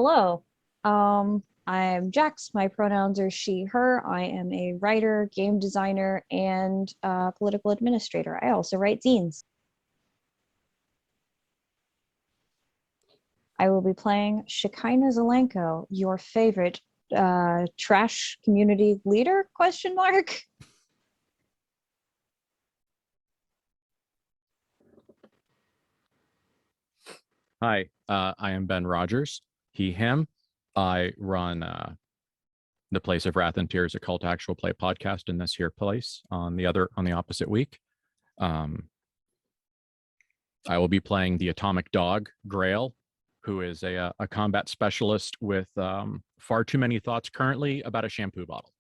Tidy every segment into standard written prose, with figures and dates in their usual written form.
Hello. I'm Jax. My pronouns are she, her. I am a writer, game designer, and political administrator. I also write zines. I will be playing Shekinah Zelenko, your favorite trash community leader? Question mark. Hi, I am Ben Rogers, he, him. I run the Place of Wrath and Tears, a cult actual play podcast in this here place on the opposite week. I will be playing the Atomic Dog, Grail, who is a combat specialist with far too many thoughts currently about a shampoo bottle.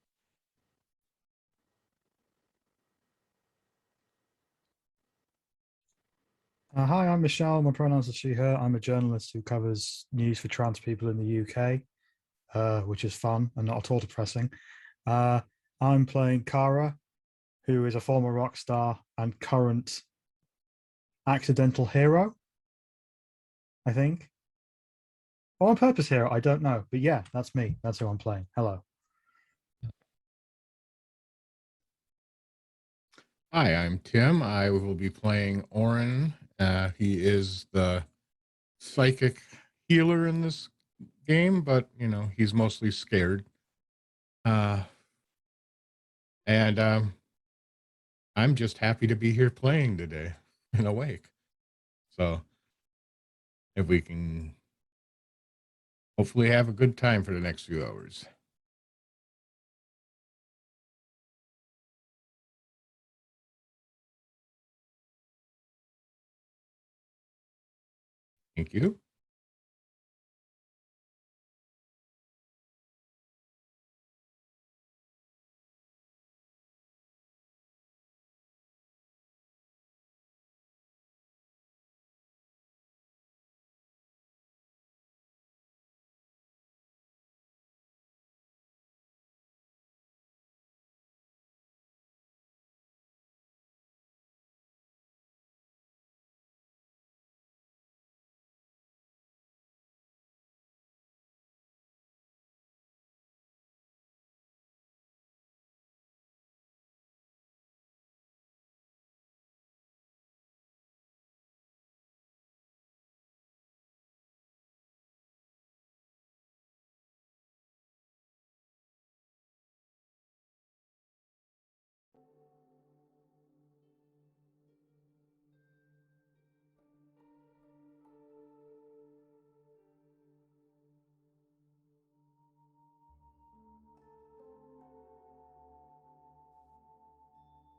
Hi, I'm Michelle. My pronouns are she, her. I'm a journalist who covers news for trans people in the UK, which is fun and not at all depressing. I'm playing Kara, who is a former rock star and current accidental hero, I think. Or on purpose hero, I don't know. But yeah, that's me. That's who I'm playing. Hello. Hi, I'm Tim. I will be playing Orin. He is the psychic healer in this game, but he's mostly scared. And I'm just happy to be here playing today and awake. So if we can hopefully have a good time for the next few hours. Thank you.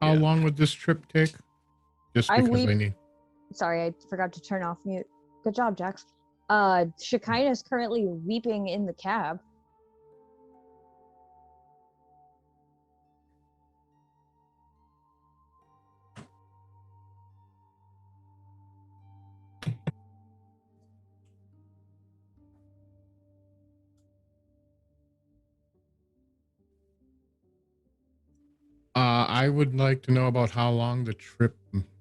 How long would this trip take? Just because I need. Sorry, I forgot to turn off mute. Good job, Jax. Shekinah is currently weeping in the cab. I would like to know about how long the trip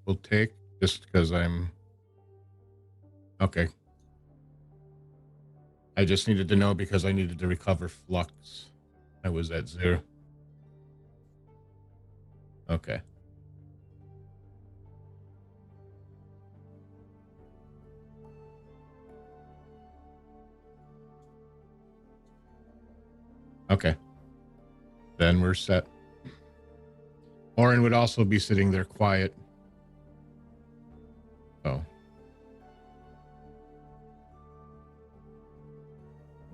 will take, just because I'm... Okay. I just needed to know because I needed to recover flux. I was at 0. Okay. Okay. Then we're set. Orin would also be sitting there quiet. Oh.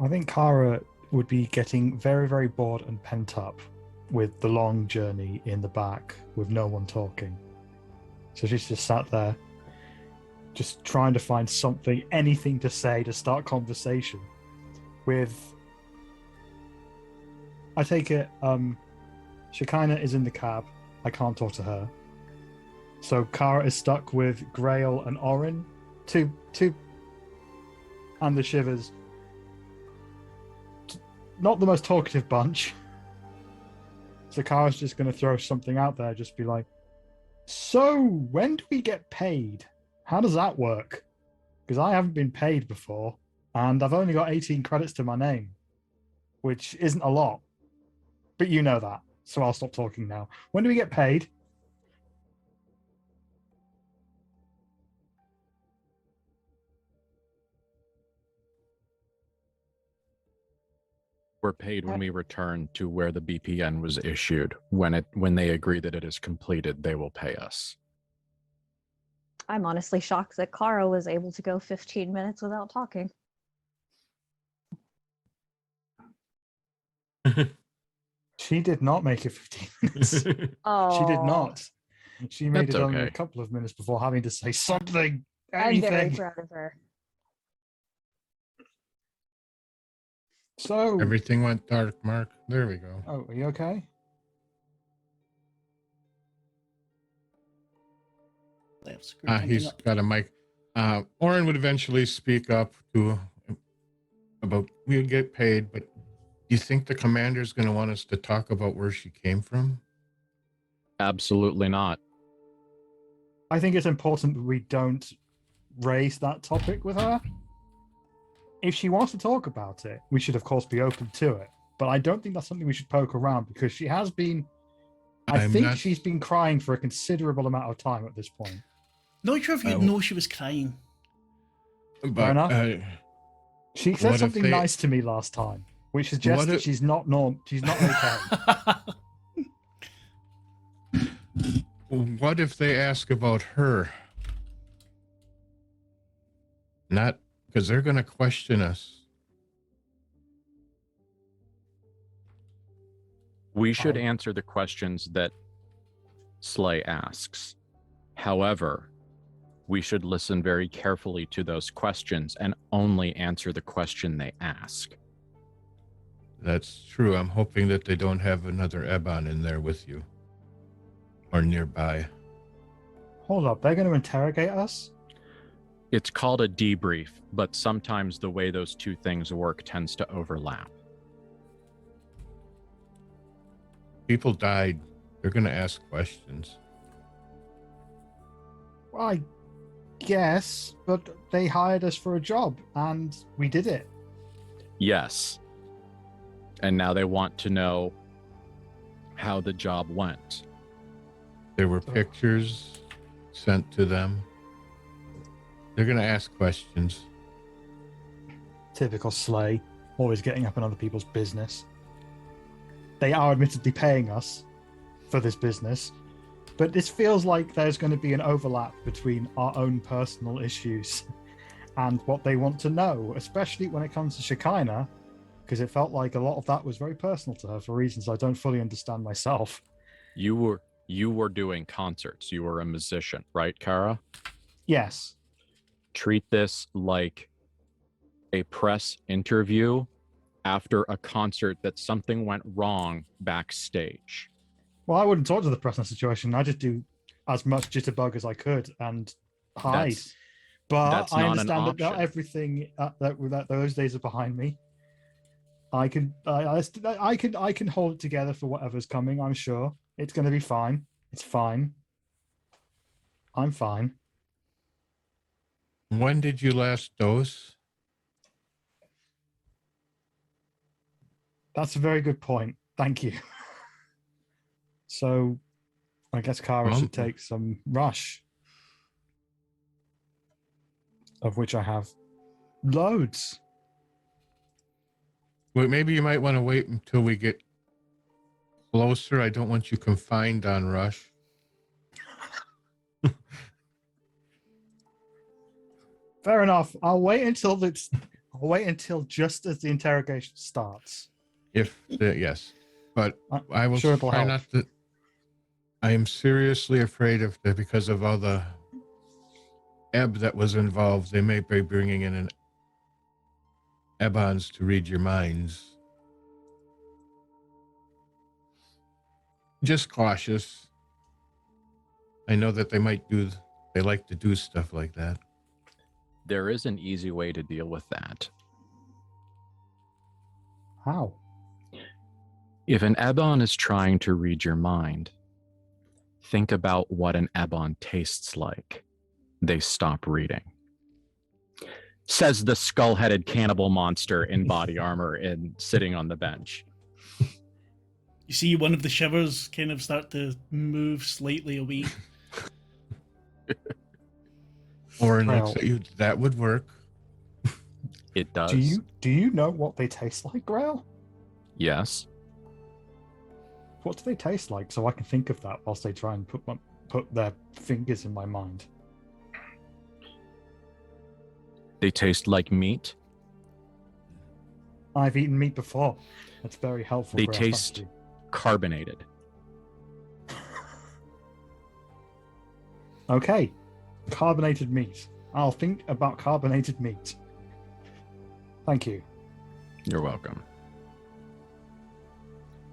I think Kara would be getting very, very bored and pent up with the long journey in the back with no one talking. So she's just sat there, just trying to find something, anything to say to start conversation with. I take it Shekinah is in the cab. I can't talk to her. So Kara is stuck with Grail and Orin. Two and the Shivers. Not the most talkative bunch. So Kara's just going to throw something out there, just be like, so when do we get paid? How does that work? Because I haven't been paid before. And I've only got 18 credits to my name, which isn't a lot. But you know that, so I'll stop talking now. When do we get paid? We're paid when we return to where the BPN was issued. When they agree that it is completed, they will pay us. I'm honestly shocked that Kara was able to go 15 minutes without talking. She did not make it 15 minutes. Oh, She did not. She made That's it only okay. a couple of minutes before having to say something, I'm very anything. proud of her. So, Everything went dark, Mark. There we go. oh, are you okay? They have screwed something He's up. got a mic. Oren would eventually speak up about we'll get paid, but do you think the commander's going to want us to talk about where she came from? Absolutely not. I think it's important that we don't raise that topic with her. If she wants to talk about it, we should, of course, be open to it. But I don't think that's something we should poke around because she has been. I think she's been crying for a considerable amount of time at this point. Not sure if you know she was crying. Fair enough. But She said what if something they- nice to me last time, which suggests What that if- she's not She's not okay. what if they ask about her? Not because they're going to question us. We should Fine. answer the questions that Slay asks. However, we should listen very carefully to those questions and only answer the question they ask. That's true. I'm hoping that they don't have another Ebon in there with you or nearby. Hold up, they're going to interrogate us? It's called a debrief, but sometimes the way those two things work tends to overlap. People died. They're going to ask questions. Well, I guess, but they hired us for a job, and we did it. Yes. And now they want to know how the job went. There were pictures sent to them. They're going to ask questions. Typical Slay, always getting up in other people's business. They are admittedly paying us for this business, but this feels like there's going to be an overlap between our own personal issues and what they want to know, especially when it comes to Shekinah, because it felt like a lot of that was very personal to her for reasons I don't fully understand myself. You were doing concerts. You were a musician, right, Kara? Yes. Treat this like a press interview after a concert that something went wrong backstage. Well, I wouldn't talk to the press in that situation. I just do as much jitterbug as I could and hide. That's I not an understand that not option. everything that those days are behind me. I can hold it together for whatever's coming. I'm sure it's going to be fine. It's fine. I'm fine. When did you last dose? That's a very good point. Thank you. So, I guess Kara should take some rush, of which I have loads. Well, maybe you might want to wait until we get closer. I don't want you confined on Rush. Fair enough. I'll wait until just as the interrogation starts. Yes, but I'm I will sure it'll try help. not to. I am seriously afraid of that because of all the ebb that was involved. They may be bringing in an Ebons to read your minds. Just cautious. I know that they like to do stuff like that. There is an easy way to deal with that. How? If an Ebon is trying to read your mind, think about what an Ebon tastes like. They stop reading. says the skull-headed cannibal monster in body armor and sitting on the bench. You see one of the shivers kind of start to move slightly away. Orin Well, looks at you. That would work. It does. Do you know what they taste like, Grail? Yes. What do they taste like? So I can think of that whilst they try and put their fingers in my mind. They taste like meat. I've eaten meat before. That's very helpful. They Grail, thank taste you. carbonated. Okay. Carbonated meat. I'll think about carbonated meat. Thank you. You're welcome.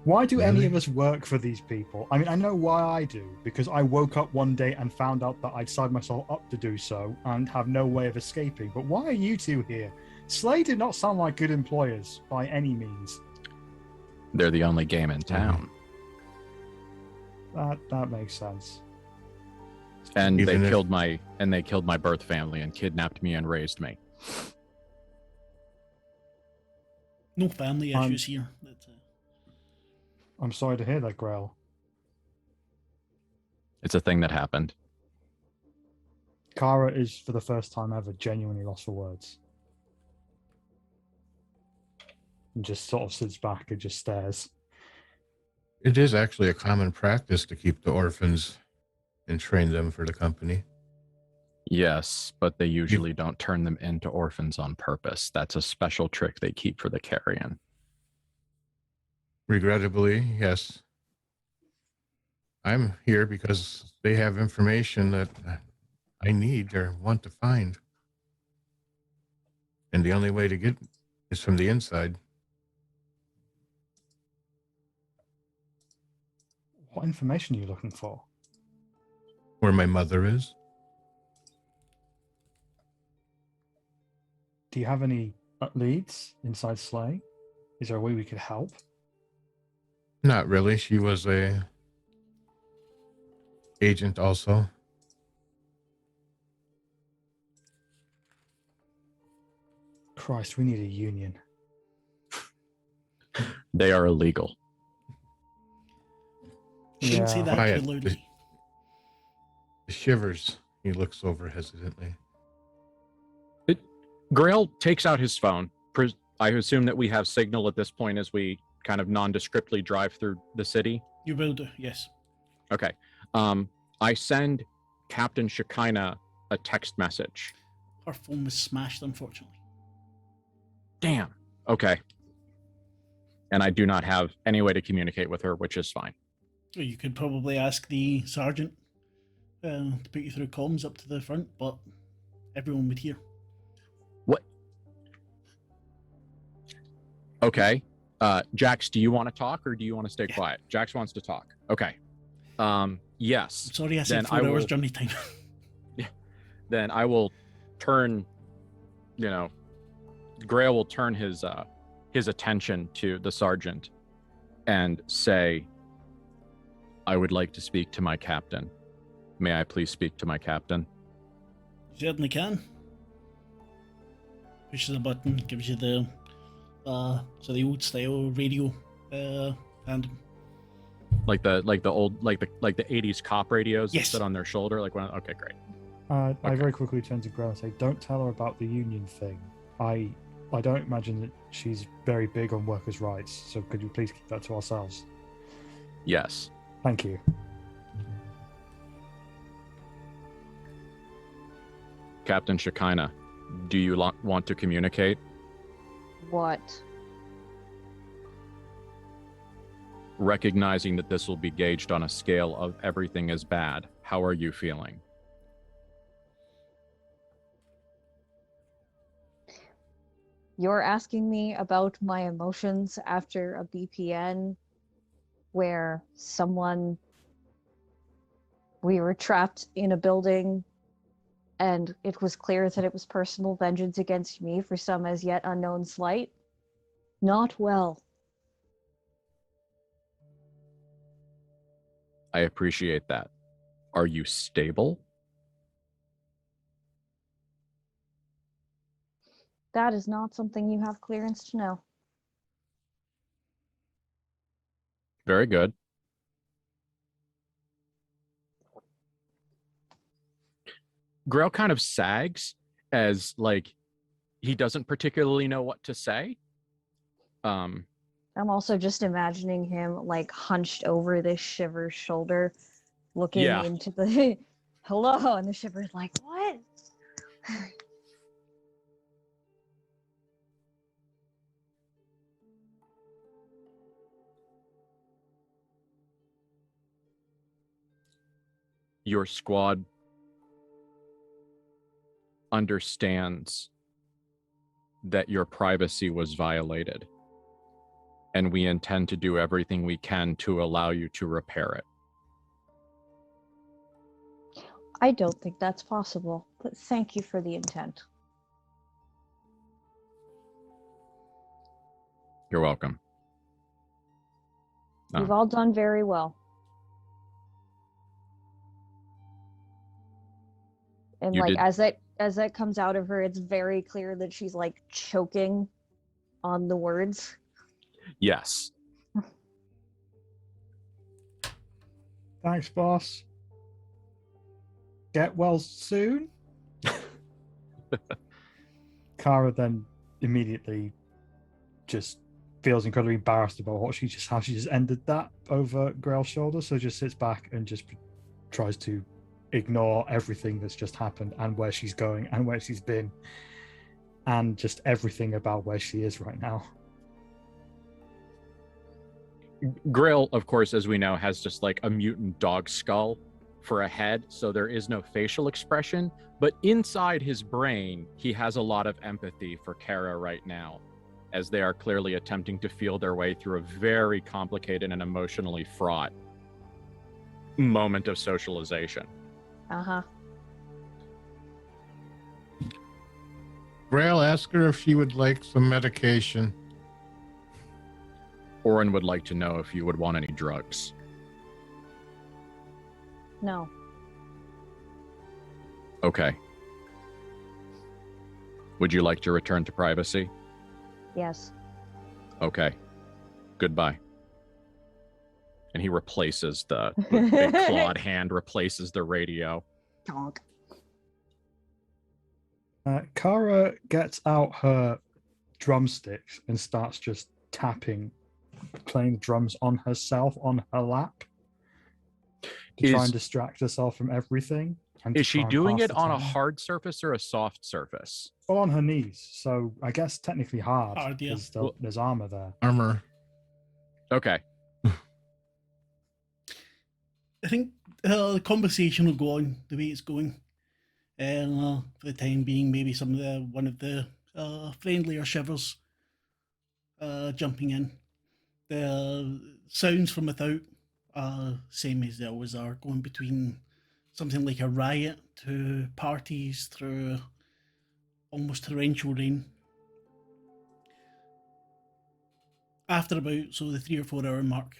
Why do any Really? of us work for these people? I mean, I know why I do, because I woke up one day and found out that I'd signed myself up to do so and have no way of escaping. But why are you two here? Slay did not sound like good employers by any means. They're the only game in town. That makes sense. And Even they if- killed my birth family and kidnapped me and raised me. No family issues here. That's, I'm sorry to hear that, Grail. It's a thing that happened. Kara is, for the first time ever, genuinely lost for words. And just sort of sits back and just stares. It is actually a common practice to keep the orphans and train them for the company. Yes, but they usually don't turn them into orphans on purpose. That's a special trick they keep for the carrion. Regrettably, yes. I'm here because they have information that I need or want to find. And the only way to get is from the inside. What information are you looking for? Where my mother is. Do you have any leads inside Slay? Is there a way we could help? Not really. She was a agent also. Christ, we need a union. They are illegal. shouldn't say Yeah. that Quiet. too loudly. The shivers. He looks over hesitantly. Grail takes out his phone. I assume that we have signal at this point as we kind of nondescriptly drive through the city. You will do, yes. Okay. I send Captain Shekinah a text message. Her phone was smashed, unfortunately. Damn. Okay. And I do not have any way to communicate with her, which is fine. Or you could probably ask the sergeant to put you through comms up to the front, but everyone would hear. What? Okay. Jax, do you want to talk or do you want to stay quiet? Jax wants to talk. Okay. Yes. I'm sorry I said Then 4 I hours will- journey time. Then I will turn, Grail will turn his attention to the sergeant and say, I would like to speak to my captain. May I please speak to my captain? You certainly can. Pushes a button, gives you the old style radio and Like the old like the 80s cop radios Yes. that sit on their shoulder. Okay, great. I Okay. very quickly turn to Grail and say, don't tell her about the union thing. I don't imagine that she's very big on workers' rights, so could you please keep that to ourselves? Yes. Thank you. Captain Shekinah, do you want to communicate? What? Recognizing that this will be gauged on a scale of everything is bad, how are you feeling? You're asking me about my emotions after a BPN where we were trapped in a building and it was clear that it was personal vengeance against me for some as yet unknown slight? Not well. I appreciate that. Are you stable? That is not something you have clearance to know. Very good. Grail kind of sags as like he doesn't particularly know what to say. I'm also just imagining him like hunched over this Shiver's shoulder, looking Yeah. into the hello, and the Shiver's like, what? Your squad understands that your privacy was violated, and we intend to do everything we can to allow you to repair it. I don't think that's possible, but thank you for the intent. You're welcome. You've all done very well. And You like did- as that comes out of her, it's very clear that she's like choking on the words. Yes. Thanks, boss. Get well soon. Kara then immediately just feels incredibly embarrassed about how she just ended that over Grail's shoulder, so just sits back and just tries to ignore everything that's just happened and where she's going and where she's been and just everything about where she is right now. Grail, of course, as we know, has just like a mutant dog skull for a head, so there is no facial expression, but inside his brain, he has a lot of empathy for Kara right now, as they are clearly attempting to feel their way through a very complicated and emotionally fraught moment of socialization. Uh-huh. Grail, ask her if she would like some medication. Orin would like to know if you would want any drugs. No. Okay. Would you like to return to privacy? Yes. Okay. Goodbye. And he replaces the big clawed hand, replaces the radio. Donk. Kara gets out her drumsticks and starts just tapping, playing the drums on herself on her lap to try and distract herself from everything. And Is to she try and doing pass it the on a time. hard surface or a soft surface? Well, on her knees, so I guess technically hard Hard, yeah. because Well- there's armor there. Armor. Okay. I think the conversation will go on the way it's going. For the time being, maybe one of the friendlier shivers jumping in. The sounds from without, same as they always are, going between something like a riot to parties through almost torrential rain. After about the 3 or 4 hour mark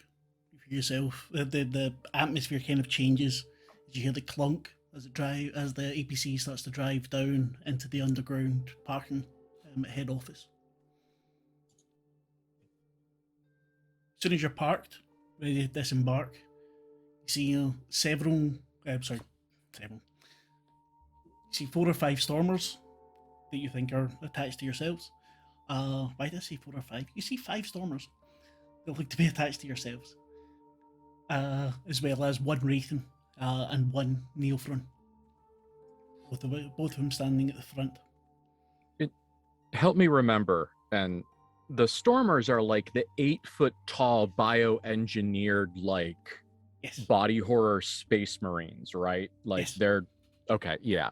for yourself, the atmosphere kind of changes. You hear the clunk as the APC starts to drive down into the underground parking at head office. As soon as you're parked, ready to disembark, you see several. You see 4 or 5 stormers that you think are attached to yourselves. Why did I say 4 or 5? You see 5 stormers that look to be attached to yourselves, as well as 1 Wraithen and 1 Neophron. Both of them standing at the front. Help me remember. And the Stormers are like the 8-foot tall bioengineered like Yes. body horror space marines, right? Like Yes. they're okay, yeah.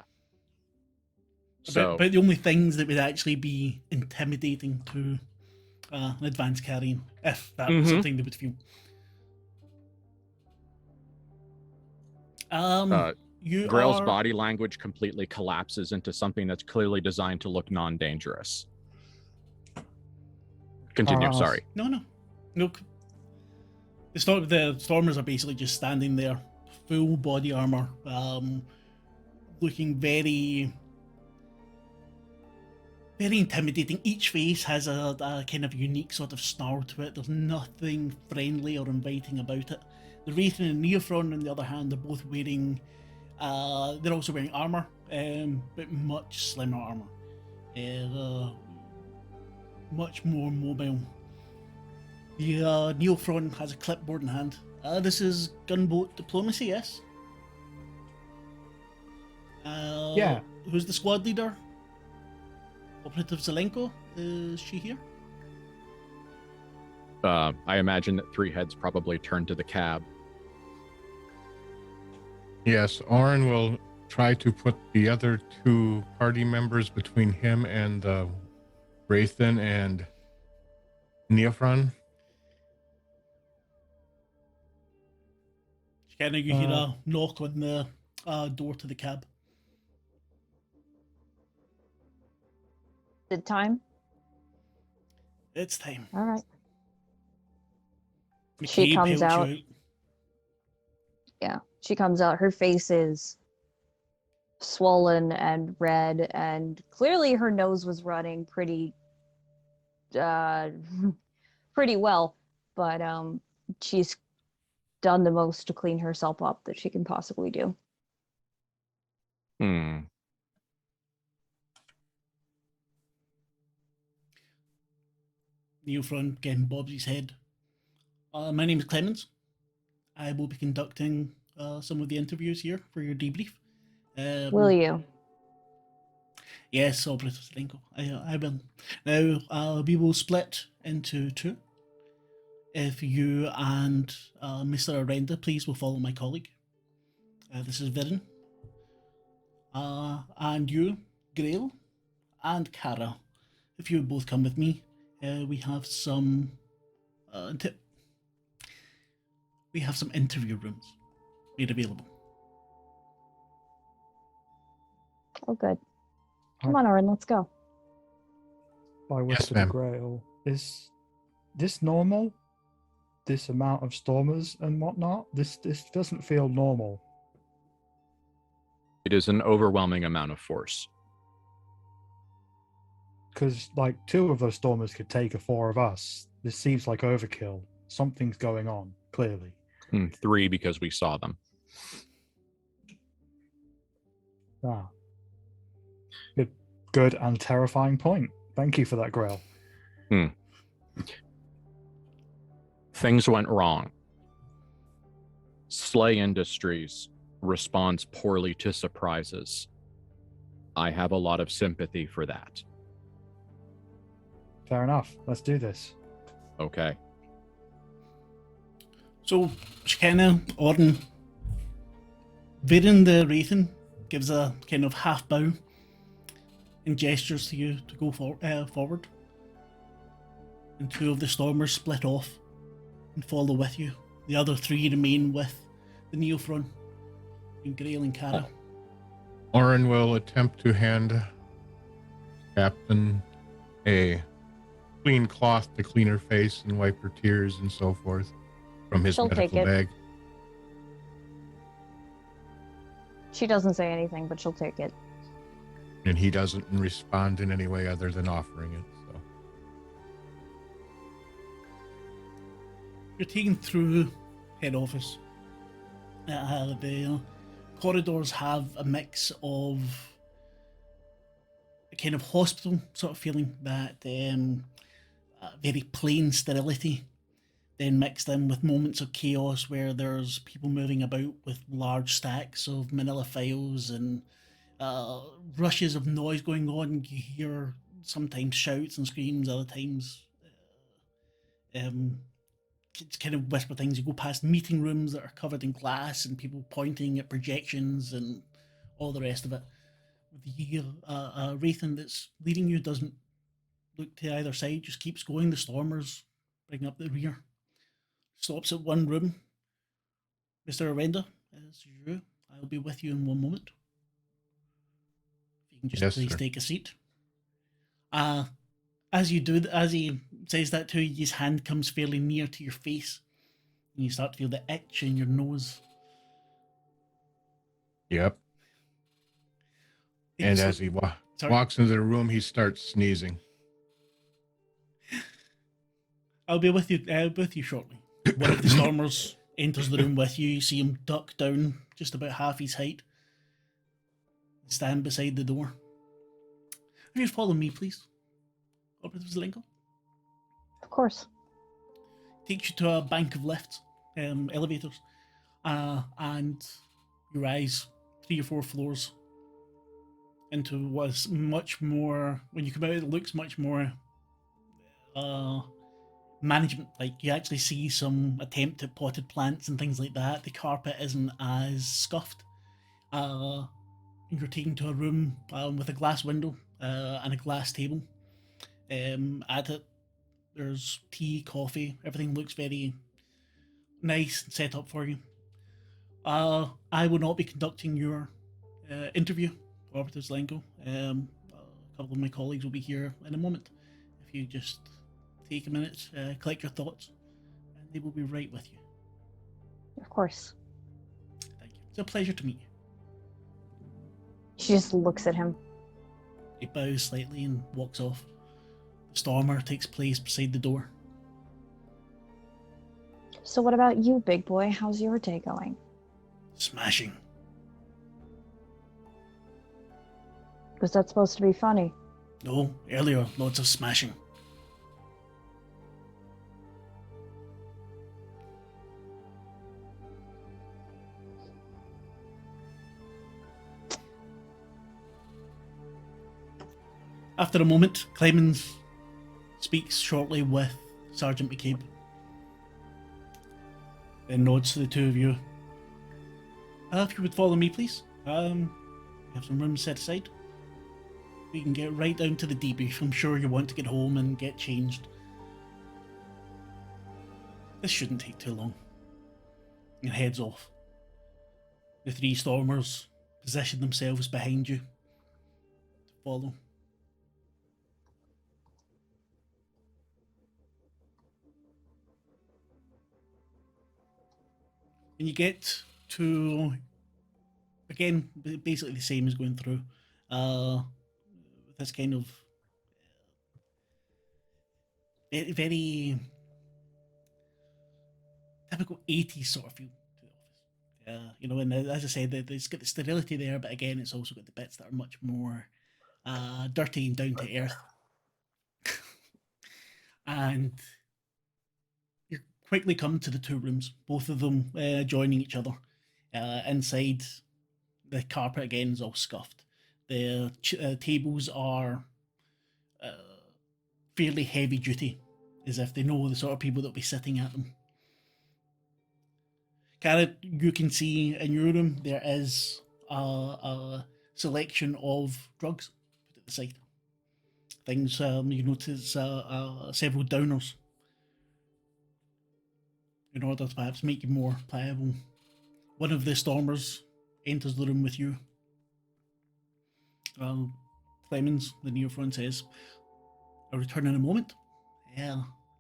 So About the only things that would actually be intimidating to an advanced carrying, if that was Mhm. something they would feel. You Grail's are... body language completely collapses into something that's clearly designed to look non-dangerous. Continue, sorry. No. The stormers are basically just standing there, full body armor, looking very very intimidating. Each face has a kind of unique sort of snarl to it. There's nothing friendly or inviting about it. The Wraith and Neophron, on the other hand, are both wearing. They're also wearing armor, but much slimmer armor. Much more mobile. The Neophron has a clipboard in hand. This is gunboat diplomacy, yes? Yeah. Who's the squad leader? Operative Zelenko? Is she here? I imagine that three heads probably turned to the cab. Yes, Oren will try to put the other two party members between him and Wraithen and Neophron. Kind of you hear a knock on the door to the cab. Is it time? It's time. All right. McCabe She comes helps you out. Yeah, she comes out. Her face is swollen and red, and clearly her nose was running pretty pretty well, but she's done the most to clean herself up that she can possibly do. Neophron again bobs his head. My name is Clemens. I will be conducting some of the interviews here for your debrief. Will you? Yes, Operative Zelenko. I will. Now, we will split into two. If you and Mr. Arenda, please, will follow my colleague. This is Viren. And you, Grail, and Kara. If you would both come with me, we have some interview rooms made available. Oh, good. Come on, Oren, let's go. I whisper to ma'am. Grail, is this normal? This amount of stormers and whatnot? This doesn't feel normal. It is an overwhelming amount of force. Because, like, 2 of those stormers could take 4 of us. This seems like overkill. Something's going on, clearly. 3 because we saw them. Ah. Good and terrifying point. Thank you for that, Grail. Things went wrong. SLA Industries responds poorly to surprises. I have a lot of sympathy for that. Fair enough. Let's do this. Okay. So, Shekinah, Orden, Viren the Wraithen gives a kind of half bow and gestures to you to go forward. And 2 of the stormers split off and follow with you. The other 3 remain with the Neophron and Grail and Kara. Oren will attempt to hand Captain a clean cloth to clean her face and wipe her tears and so forth from his She'll take medical it. bag. She doesn't say anything, but she'll take it. And he doesn't respond in any way other than offering it. So You're taken through head office. The corridors have a mix of a kind of hospital sort of feeling, that very plain sterility, then mixed in with moments of chaos where there's people moving about with large stacks of manila files and rushes of noise going on. You hear sometimes shouts and screams, other times kind of whisper things. You go past meeting rooms that are covered in glass and people pointing at projections and all the rest of it. The Wraithen that's leading you doesn't look to either side, just keeps going. The stormers bring up the rear. Stops at one room. Mr. Arenda, as you, I'll be with you in one moment. If you can just Yes, please sir. take a seat. As you do, as he says that to you, his hand comes fairly near to your face, and you start to feel the itch in your nose. Yep. And as he Sorry. Walks into the room, he starts sneezing. I'll be with you shortly. One of the stormers enters the room with you. You see him duck down just about half his height. Stand beside the door. If you follow me, please. Operative Zelenko. Of course. Takes you to a bank of lifts, elevators, and you rise 3 or 4 floors into what's much more. When you come out, it looks much more management. Like, you actually see some attempt at potted plants and things like that. The carpet isn't as scuffed. You're taken to a room with a glass window and a glass table. At it, there's tea, coffee. Everything looks very nice and set up for you. I will not be conducting your interview, Operative Zelenko. A couple of my colleagues will be here in a moment. If you just take a minute, collect your thoughts, and they will be right with you. Of course. Thank you. It's a pleasure to meet you. She just looks at him. He bows slightly and walks off. The stormer takes place beside the door. So what about you, big boy? How's your day going? Smashing. Was that supposed to be funny? No, earlier, lots of smashing. After a moment, Clemens speaks shortly with Sergeant McCabe. Then nods to the two of you. If you would follow me, please. We have some rooms set aside. We can get right down to the debrief. I'm sure you want to get home and get changed. This shouldn't take too long. And heads off. The 3 stormers position themselves behind you to follow. And you get to, again, basically the same as going through. This kind of very typical 80s sort of feel to the office. You know, and as I said, it's got the sterility there, but again, it's also got the bits that are much more dirty and down to earth. And you quickly come to the 2 rooms, both of them joining each other. Inside, the carpet again is all scuffed. The tables are fairly heavy duty, as if they know the sort of people that will be sitting at them. Garrett, you can see in your room there is a selection of drugs put at the side. Things you notice several downers in order to perhaps make you more pliable. One of the stormers enters the room with you. Clemens, the near-front, says, I'll return in a moment.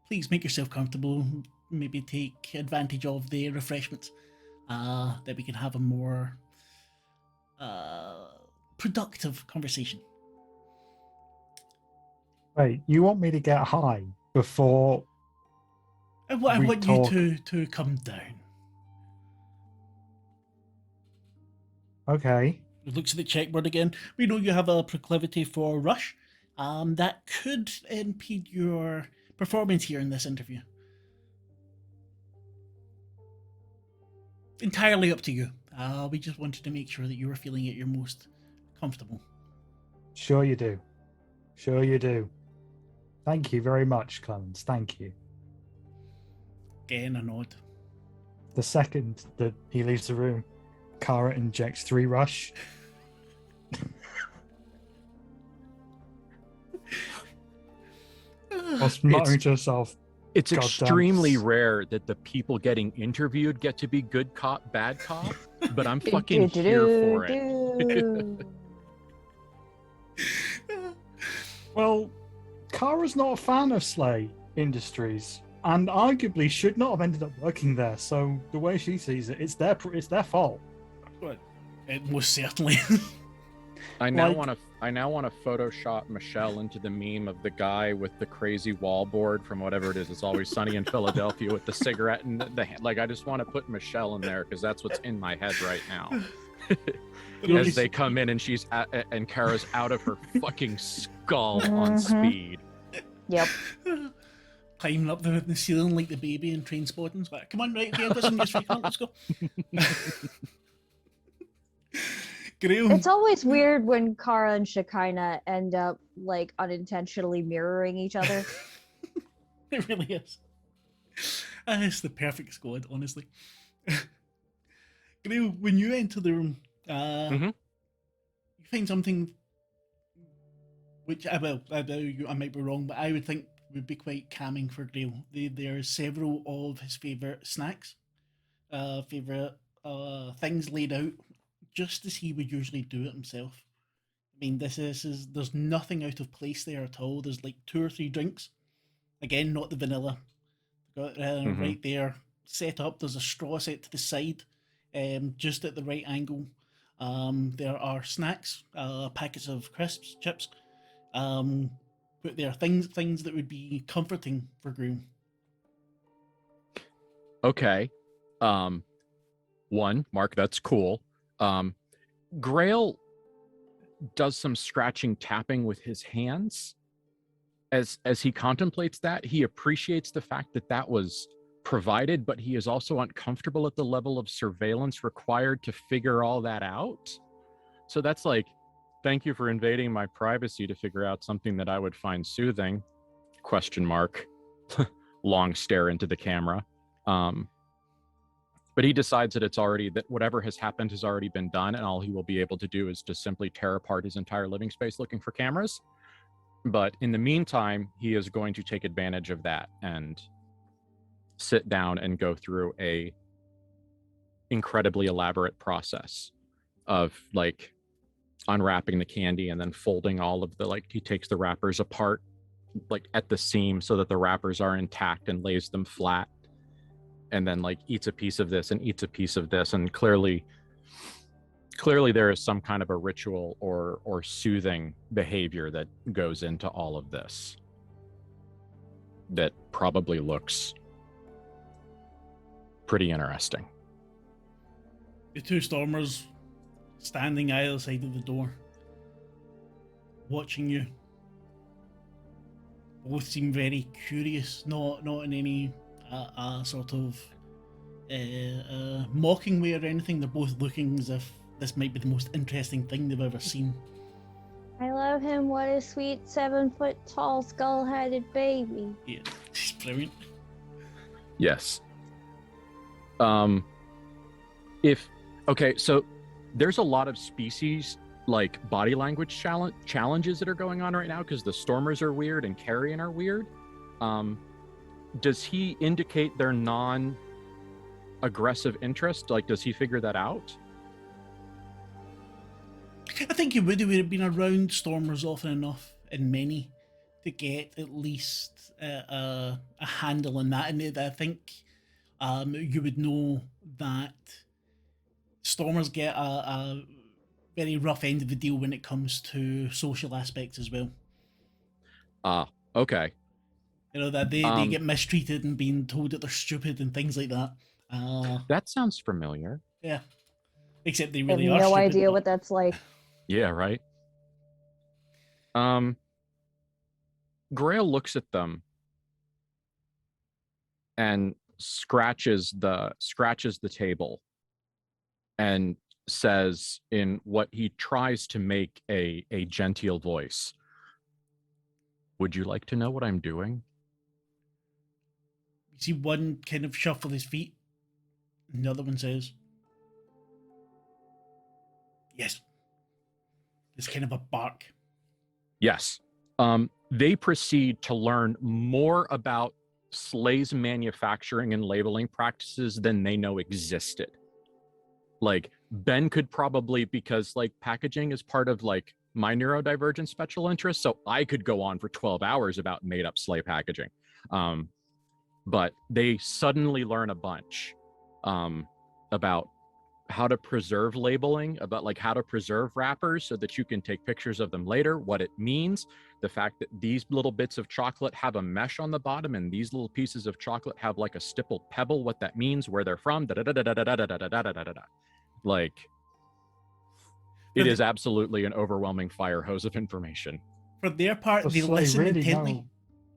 Please make yourself comfortable. Maybe take advantage of the refreshments. That we can have a more productive conversation. Wait, you want me to get high before I we want talk? you to come down. Okay. He looks at the checkboard again. We know you have a proclivity for rush. That could impede your performance here in this interview. Entirely up to you. We just wanted to make sure that you were feeling at your most comfortable. Sure you do. Sure you do. Thank you very much, Clemens. Thank you. Again, a nod. The second that he leaves the room, Kara injects 3 rush. Whilst muttering to herself, It's Goddamn. extremely rare that the people getting interviewed get to be good cop, bad cop, but I'm fucking here for it. well, Kara's not a fan of SLA Industries, and arguably should not have ended up working there. So the way she sees it, it's their fault. It most certainly. I now Like- want I now want to Photoshop Michelle into the meme of the guy with the crazy wall board from whatever it is. It's Always Sunny in Philadelphia with the cigarette and like. I just want to put Michelle in there because that's what's in my head right now. As they come in and and Kara's out of her fucking skull on speed. Yep. Climbing up the ceiling like the baby in Trainspotting. But come on, right, okay, I've got some news for you. Come on, let's go. Grail. It's always weird when Kara and Shekinah end up like unintentionally mirroring each other. It really is. It's the perfect squad, honestly. Grail, when you enter the room, you find something which I might be wrong, but I would think would be quite calming for Grail. There are several of his favourite snacks, favourite things laid out just as he would usually do it himself. I mean, there's nothing out of place there at all. There's like 2 or 3 drinks. Again, not the vanilla. Got right there set up. There's a straw set to the side, just at the right angle. There are snacks, packets of crisps, chips. But there are things that would be comforting for Groom. Okay. One, Mark, that's cool. Grail does some scratching, tapping with his hands. As he contemplates that, he appreciates the fact that was provided, but he is also uncomfortable at the level of surveillance required to figure all that out. So that's like, thank you for invading my privacy to figure out something that I would find soothing, ? Long stare into the camera. But he decides that whatever has happened has already been done, and all he will be able to do is just simply tear apart his entire living space looking for cameras. But in the meantime, he is going to take advantage of that and sit down and go through a incredibly elaborate process of like unwrapping the candy and then folding all of he takes the wrappers apart like at the seam so that the wrappers are intact and lays them flat, and then like eats a piece of this and eats a piece of this, and clearly there is some kind of a ritual or soothing behavior that goes into all of this that probably looks pretty interesting. The 2 stormers standing either side of the door, watching you. Both seem very curious, not in any sort of mocking way or anything. They're both looking as if this might be the most interesting thing they've ever seen. I love him. What a sweet 7-foot tall skull-headed baby. Yeah, he's brilliant. Yes. So there's a lot of species like body language challenges that are going on right now because the Stormers are weird and Carrion are weird. Does he indicate their non-aggressive interest? Like, does he figure that out? I think he would have been around Stormers often enough in many to get at least a handle on that. And I think you would know that Stormers get a very rough end of the deal when it comes to social aspects as well. Okay. You know, that they get mistreated and being told that they're stupid and things like that. That sounds familiar. Yeah. Except they I really have are no stupid, idea but... what that's like. Yeah, right. Grail looks at them and scratches the table and says in what he tries to make a genteel voice, "Would you like to know what I'm doing?" You see one kind of shuffle his feet, and the other one says, "Yes." It's kind of a bark. Yes. They proceed to learn more about Slay's manufacturing and labeling practices than they know existed. Like, Ben could probably, because like packaging is part of like my neurodivergent special interest, so I could go on for 12 hours about made up Slay packaging. But they suddenly learn a bunch about how to preserve labeling, about like how to preserve wrappers so that you can take pictures of them later, what it means, the fact that these little bits of chocolate have a mesh on the bottom and these little pieces of chocolate have like a stippled pebble, what that means, where they're from, like it is absolutely an overwhelming fire hose of information. For their part, So they Slay listen really intently. know.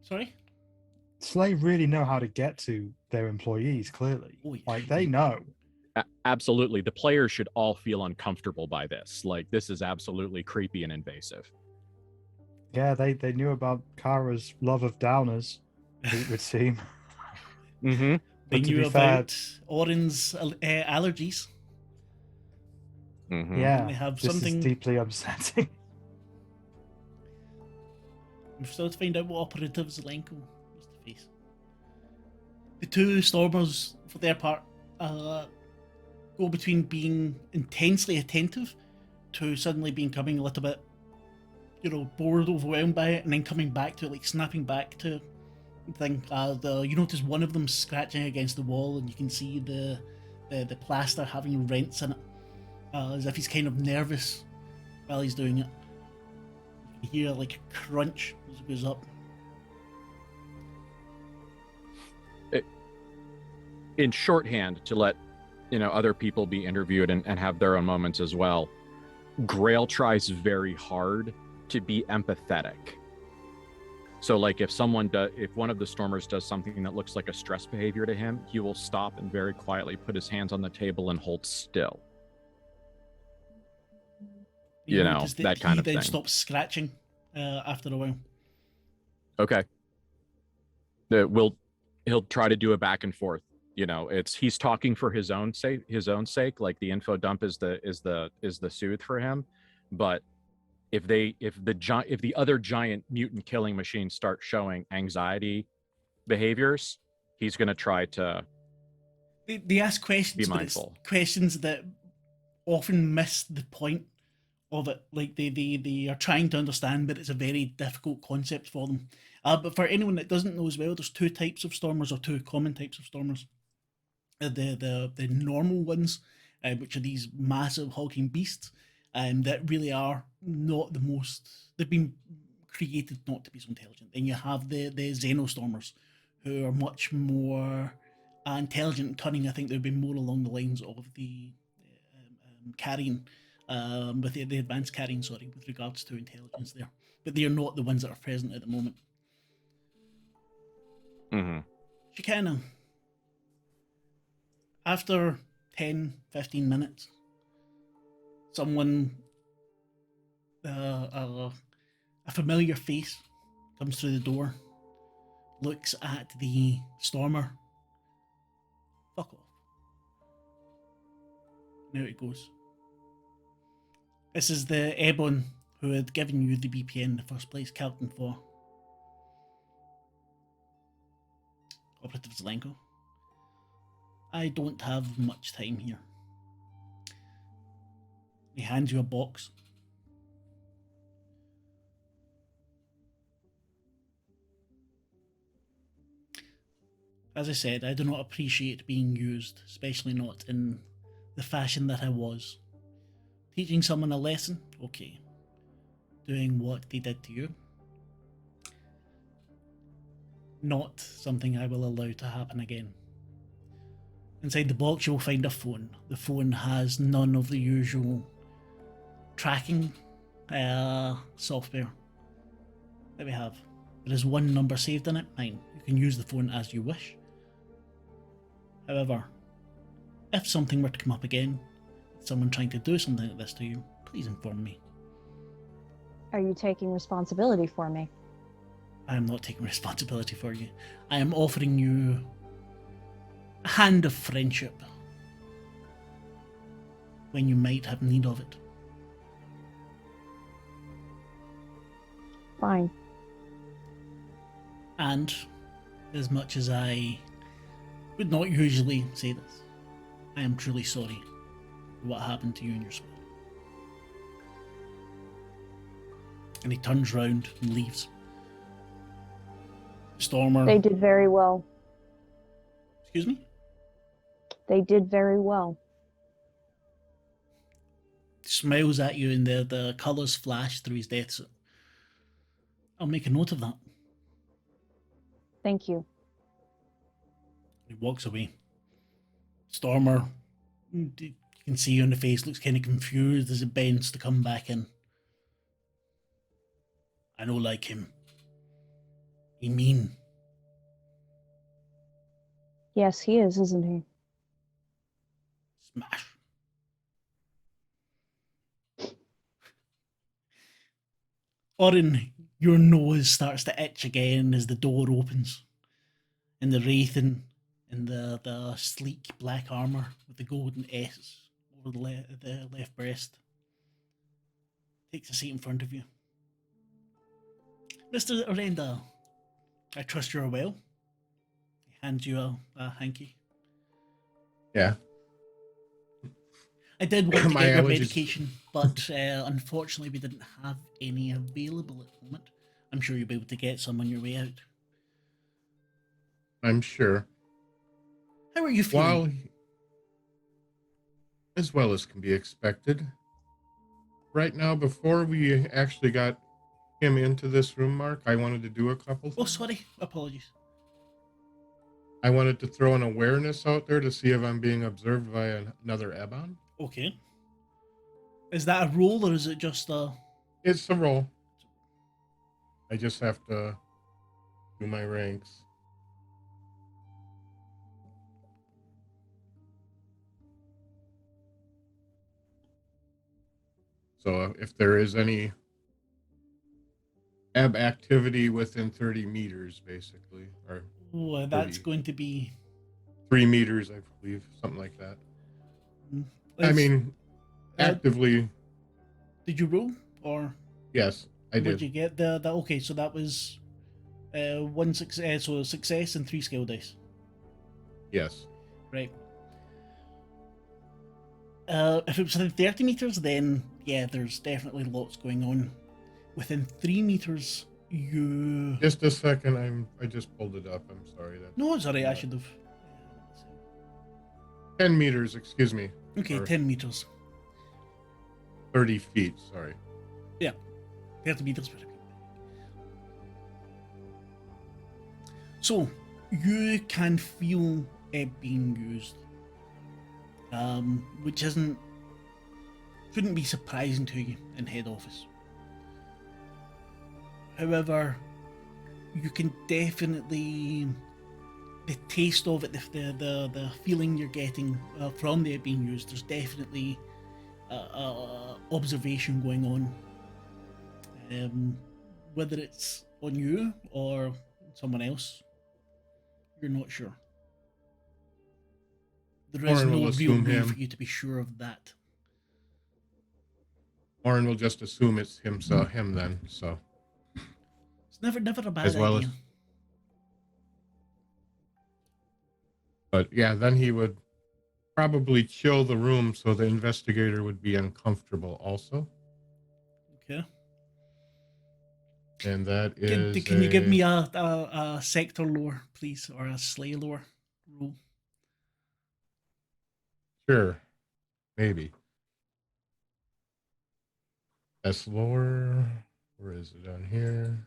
Sorry? Slay really know how to get to their employees. Clearly, Oh, yeah. like they know. Absolutely, the players should all feel uncomfortable by this. Like this is absolutely creepy and invasive. Yeah, they knew about Kara's love of downers. It would seem. Mm-hmm. They But to knew be fair, about Orin's allergies. Mm-hmm. yeah, They have this something. is deeply upsetting. We've still to find out what Operative Zelenko was to face. The two Stormers, for their part, go between being intensely attentive to suddenly becoming a little bit, bored, overwhelmed by it, and then coming back to it, like snapping back to the thing. You notice one of them scratching against the wall, and you can see the plaster having rents in it, as if he's kind of nervous while he's doing it. You hear like a crunch as it goes up. In shorthand, to let other people be interviewed and have their own moments as well, Grail tries very hard to be empathetic. So like if one of the Stormers does something that looks like a stress behavior to him, he will stop and very quietly put his hands on the table and hold still. Notice that kind of he then thing. stops scratching after a while. Okay. He'll try to do a back and forth. He's talking for his own sake. Like the info dump is the soothe for him. But if the other giant mutant killing machines start showing anxiety behaviors, he's going to try to They ask questions, be but it's mindful. questions that often miss the point of it. Like they are trying to understand, but it's a very difficult concept for them. But for anyone that doesn't know as well, there's two types of Stormers, or two common types of Stormers. The normal ones, which are these massive hulking beasts, that really are not the most. They've been created not to be so intelligent. Then you have the Xenostormers, who are much more intelligent and cunning. I think they'd be more along the lines of the carrion, with the advanced carrion, sorry, with regards to intelligence there. But they are not the ones that are present at the moment. Mm-hmm. Shikana, after 10, 15 minutes, someone, a familiar face comes through the door, looks at the Stormer. Fuck off. Now it goes. This is the Ebon who had given you the BPN in the first place, Captain 4. Operative Zelenko. I don't have much time here. He hands you a box. As I said, I do not appreciate being used, especially not in the fashion that I was. Teaching someone a lesson? Okay. Doing what they did to you? Not something I will allow to happen again. Inside the box you will find a phone. The phone has none of the usual tracking software that we have. There is one number saved in it, 9. You can use the phone as you wish. However, if something were to come up again, someone trying to do something like this to you, please inform me. Are you taking responsibility for me? I am not taking responsibility for you. I am offering you a hand of friendship when you might have need of it. Fine. And as much as I would not usually say this, I am truly sorry for what happened to you and your squad. And he turns round and leaves. Stormer. They did very well. Excuse me? They did very well. smiles at you, and the colours flash through his death suit. I'll make a note of that. Thank you. He walks away. Stormer, you can see on the face, looks kind of confused as it bends to come back in. I know, like him. He mean. Yes, he is, isn't he? Smash. Orin, your nose starts to itch again as the door opens. And the Wraithen in the sleek black armour with the golden S over the left breast takes a seat in front of you. Mr. Orenda, I trust you're well. He hands you a hanky. Yeah. I did want to My get your allergies. medication, but unfortunately we didn't have any available at the moment. I'm sure you'll be able to get some on your way out. I'm sure. How are you feeling? While as well as can be expected. Right now, before we actually got him into this room, Mark, I wanted to do a couple Oh, things. sorry. Apologies. I wanted to throw an awareness out there to see if I'm being observed by another Ebon. Okay. Is that a roll or is it just a... It's a roll. I just have to do my ranks. So if there is any ebb activity within 30 meters, basically, or Oh, that's 30. going to be... 3 meters, I believe, something like that. I Is- mean, actively, Did you roll? Or yes, I would did. you get the... Okay, so that was one success, so success and 3 skill dice. Yes. Right. If it was within 30 meters, then yeah, there's definitely lots going on. Within 3 meters, you... Just a second, I just pulled it up. I'm sorry. No, it's alright, I should have... 10 meters, excuse me. Okay, Or 10 meters. 30 feet, sorry. 30 meters. So, you can feel it being used. Which shouldn't be surprising to you in head office. However, you can definitely, the taste of it, the feeling you're getting from it being used, there's definitely observation going on. Whether it's on you or someone else, you're not sure. There is Orin will no real assume way him. for you to be sure of that. Orin will just assume it's him then, so. It's never a bad As well idea. as. But yeah, then he would probably chill the room so the investigator would be uncomfortable also. Okay. And that is. Can you give me a sector lore, please, or a slay lore roll? Sure. Maybe. S lore. Where is it on here?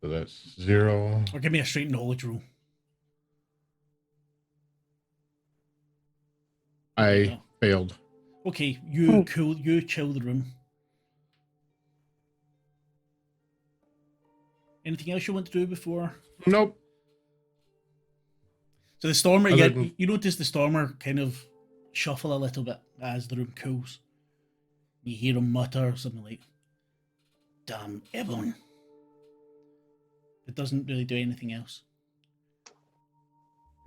So that's 0. Or give me a straight knowledge roll. I failed. Okay, you chill the room. Anything else you want to do before? Nope. So the stormer, Other than- you notice the stormer kind of shuffle a little bit as the room cools. You hear him mutter something like, "Damn Ebon." It doesn't really do anything else.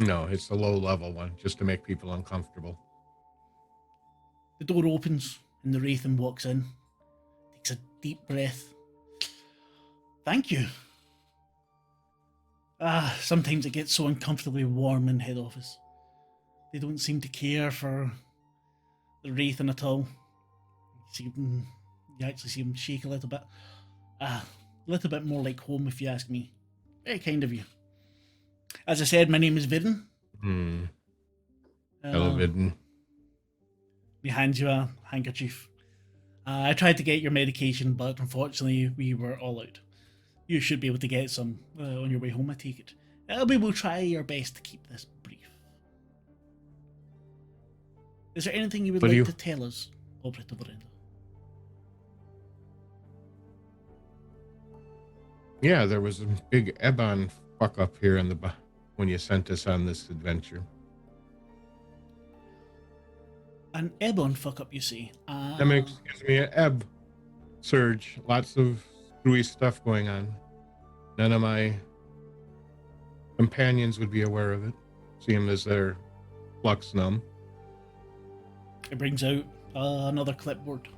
No, it's a low level one, just to make people uncomfortable. The door opens and the Wraithen walks in, takes a deep breath. Thank you. Sometimes it gets so uncomfortably warm in head office. They don't seem to care for the Wraithen at all. You actually see him shake a little bit. A little bit more like home, if you ask me. Very kind of you. As I said, my name is Vidin. Hello, Vidin. He hands you a handkerchief. I tried to get your medication, but unfortunately we were all out. You should be able to get some on your way home, I take it. We will try our best to keep this brief. Is there anything you would What do like you- to tell us, Operator Brenda? Yeah, there was a big Ebon fuck up here when you sent us on this adventure. An Ebon fuck up, you see. That gives me an ebb surge. Lots of screwy stuff going on. None of my companions would be aware of it, seeing as they're flux numb. It brings out another clipboard.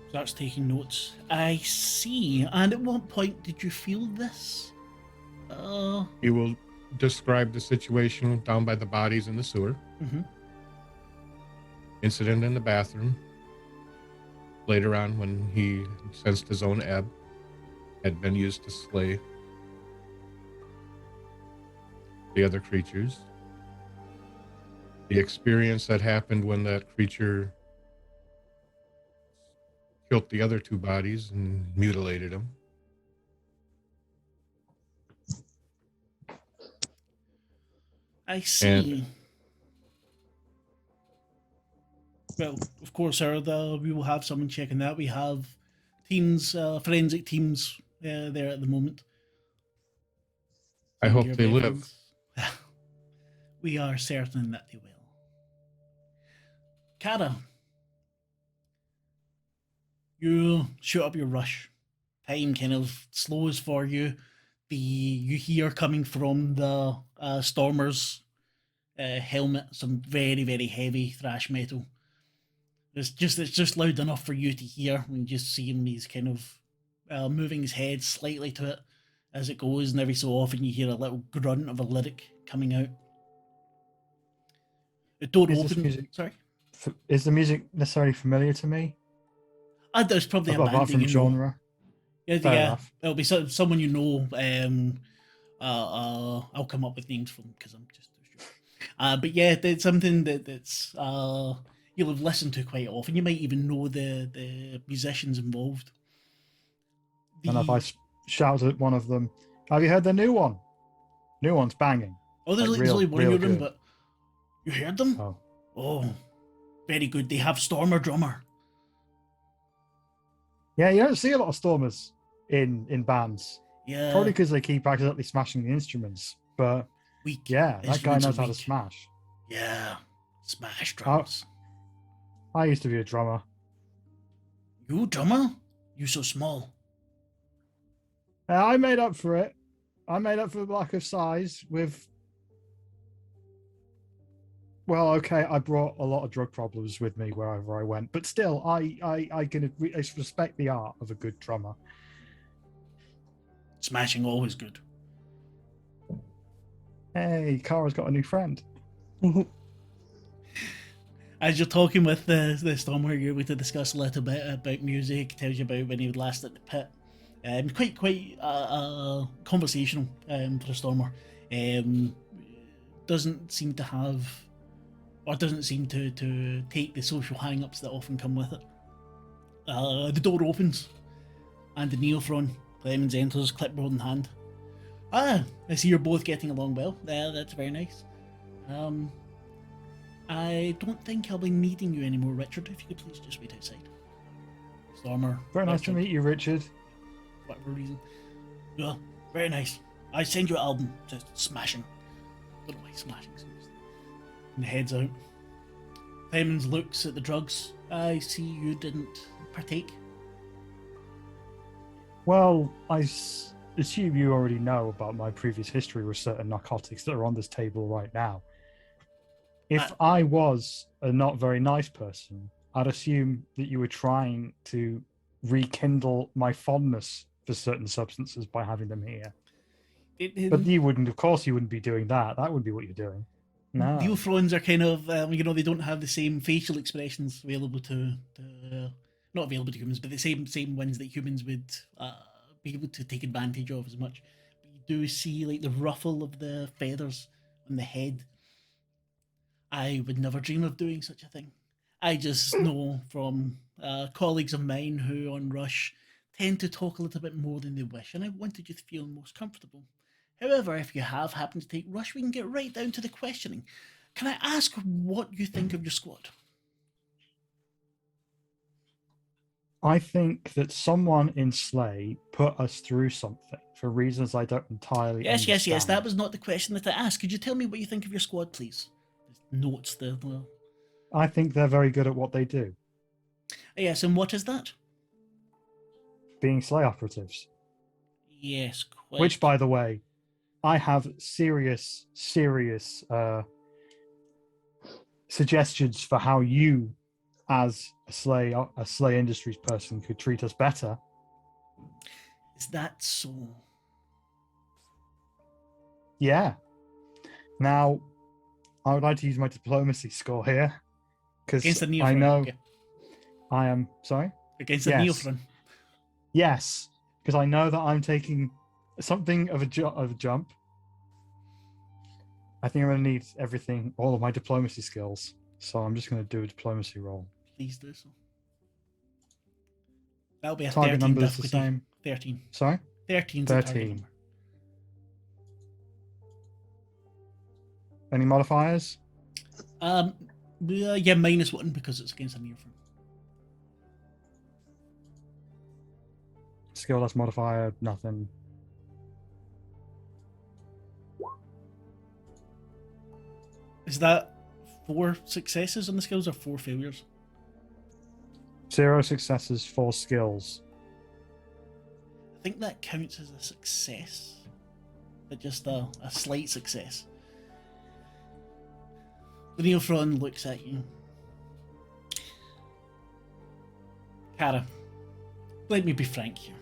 Starts taking notes. I see. And at what point did you feel this? He will describe the situation down by the bodies in the sewer. Mhm. Incident in the bathroom. Later on, when he sensed his own ebb had been used to slay the other creatures. The experience that happened when that creature killed the other two bodies and mutilated them. I see. Well, of course, sir, we will have someone checking that. We have teams, forensic teams there at the moment. I Taking hope care of they live. evidence. We are certain that they will. Kara, you shoot up your rush. Time kind of slows for you. You hear coming from the Stormer's helmet some very, very heavy thrash metal. It's just loud enough for you to hear. And you just see him. He's kind of moving his head slightly to it as it goes, and every so often you hear a little grunt of a lyric coming out. The door Is this opens. music- Sorry. Is the music necessarily familiar to me? There's probably a band Apart that from you know. genre. Yeah, Fair yeah. enough. It'll be someone you know. I'll come up with names from because I'm just too sure. But yeah, it's something that's you'll have listened to quite often. You might even know the musicians involved. And if I shout at one of them, have you heard the new one? New one's banging. There's like only one in real your room, good. but you heard them? Oh, Oh, very good. They have Stormer drummer. yeah. You don't see a lot of Stormers in bands. Yeah, Probably because they keep accidentally smashing the instruments. But weak. yeah, that guy Instruments knows are how to weak. smash. Yeah, smash drums. I used to be a drummer. You drummer? You so small. I made up for it. I made up for the lack of size with. Well, okay, I brought a lot of drug problems with me wherever I went, but still, I can respect the art of a good drummer. Smashing always good. Hey, Kara's got a new friend. As you're talking with the Stormer, you're able to discuss a little bit about music. Tells you about when he was last at the pit. Quite conversational for a Stormer. Doesn't seem to have, or doesn't seem to take the social hang-ups that often come with it. The door opens, and the Neophron Clemens enters, clipboard in hand. I see you're both getting along well. That's very nice. I don't think I'll be needing you anymore, Richard. If you could please just wait outside. Stormer. Very nice to Richard, meet you, Richard. whatever reason. Yeah, very nice. I send you an album. Just smashing. Don't know why smashing. And heads out. Clemens looks at the drugs. I see you didn't partake. Well, assume you already know about my previous history with certain narcotics that are on this table right now. If I was a not very nice person, I'd assume that you were trying to rekindle my fondness for certain substances by having them here. But you wouldn't, of course, you wouldn't be doing that. That wouldn't be what you're doing. No. Neophrons are kind of, they don't have the same facial expressions available to not available to humans, but the same ones that humans would be able to take advantage of as much. But you do see like the ruffle of the feathers on the head. I would never dream of doing such a thing. I just know from colleagues of mine who on Rush tend to talk a little bit more than they wish, and I wanted you to feel most comfortable. However, if you have happened to take Rush, we can get right down to the questioning. Can I ask what you think of your squad? I think that someone in Slay put us through something for reasons I don't entirely Yes, yes, yes. That understand. was not the question that I asked. Could you tell me what you think of your squad, please? Notes there. Well, I think they're very good at what they do, yes, and what is that? being Slay operatives. Yes, quite. Which, by the way, I have serious suggestions for how you, as a Slay Industries person, could treat us better. Is that so? Yeah. Now, I would like to use my diplomacy score here Against because the Neophren. I know Okay. I am sorry. Against the Yes. Neophren. Yes, because I know that I'm taking something of a jump. I think I'm going to need everything, all of my diplomacy skills. So I'm just going to do a diplomacy roll. Please do so. That'll be a Target 13 number is the difficulty. same. 13. Sorry? 13 is the target 13. number. Any modifiers? Yeah, -1 because it's against a Neophren. Skill less modifier, nothing. Is that 4 successes on the skills or 4 failures? 0 successes, 4 skills. I think that counts as a success, but just a slight success. The Neophren looks at you. Kara, let me be frank here.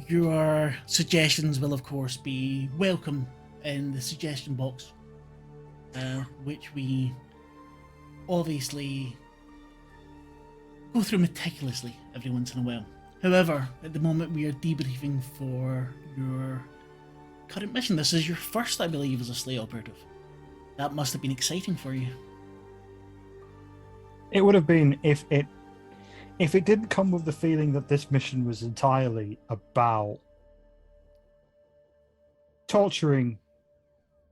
Your suggestions will, of course, be welcome in the suggestion box, which we obviously go through meticulously every once in a while. However, at the moment we are debriefing for your current mission. This is your first, I believe, as a Slay operative. That must have been exciting for you. It would have been if it didn't come with the feeling that this mission was entirely about torturing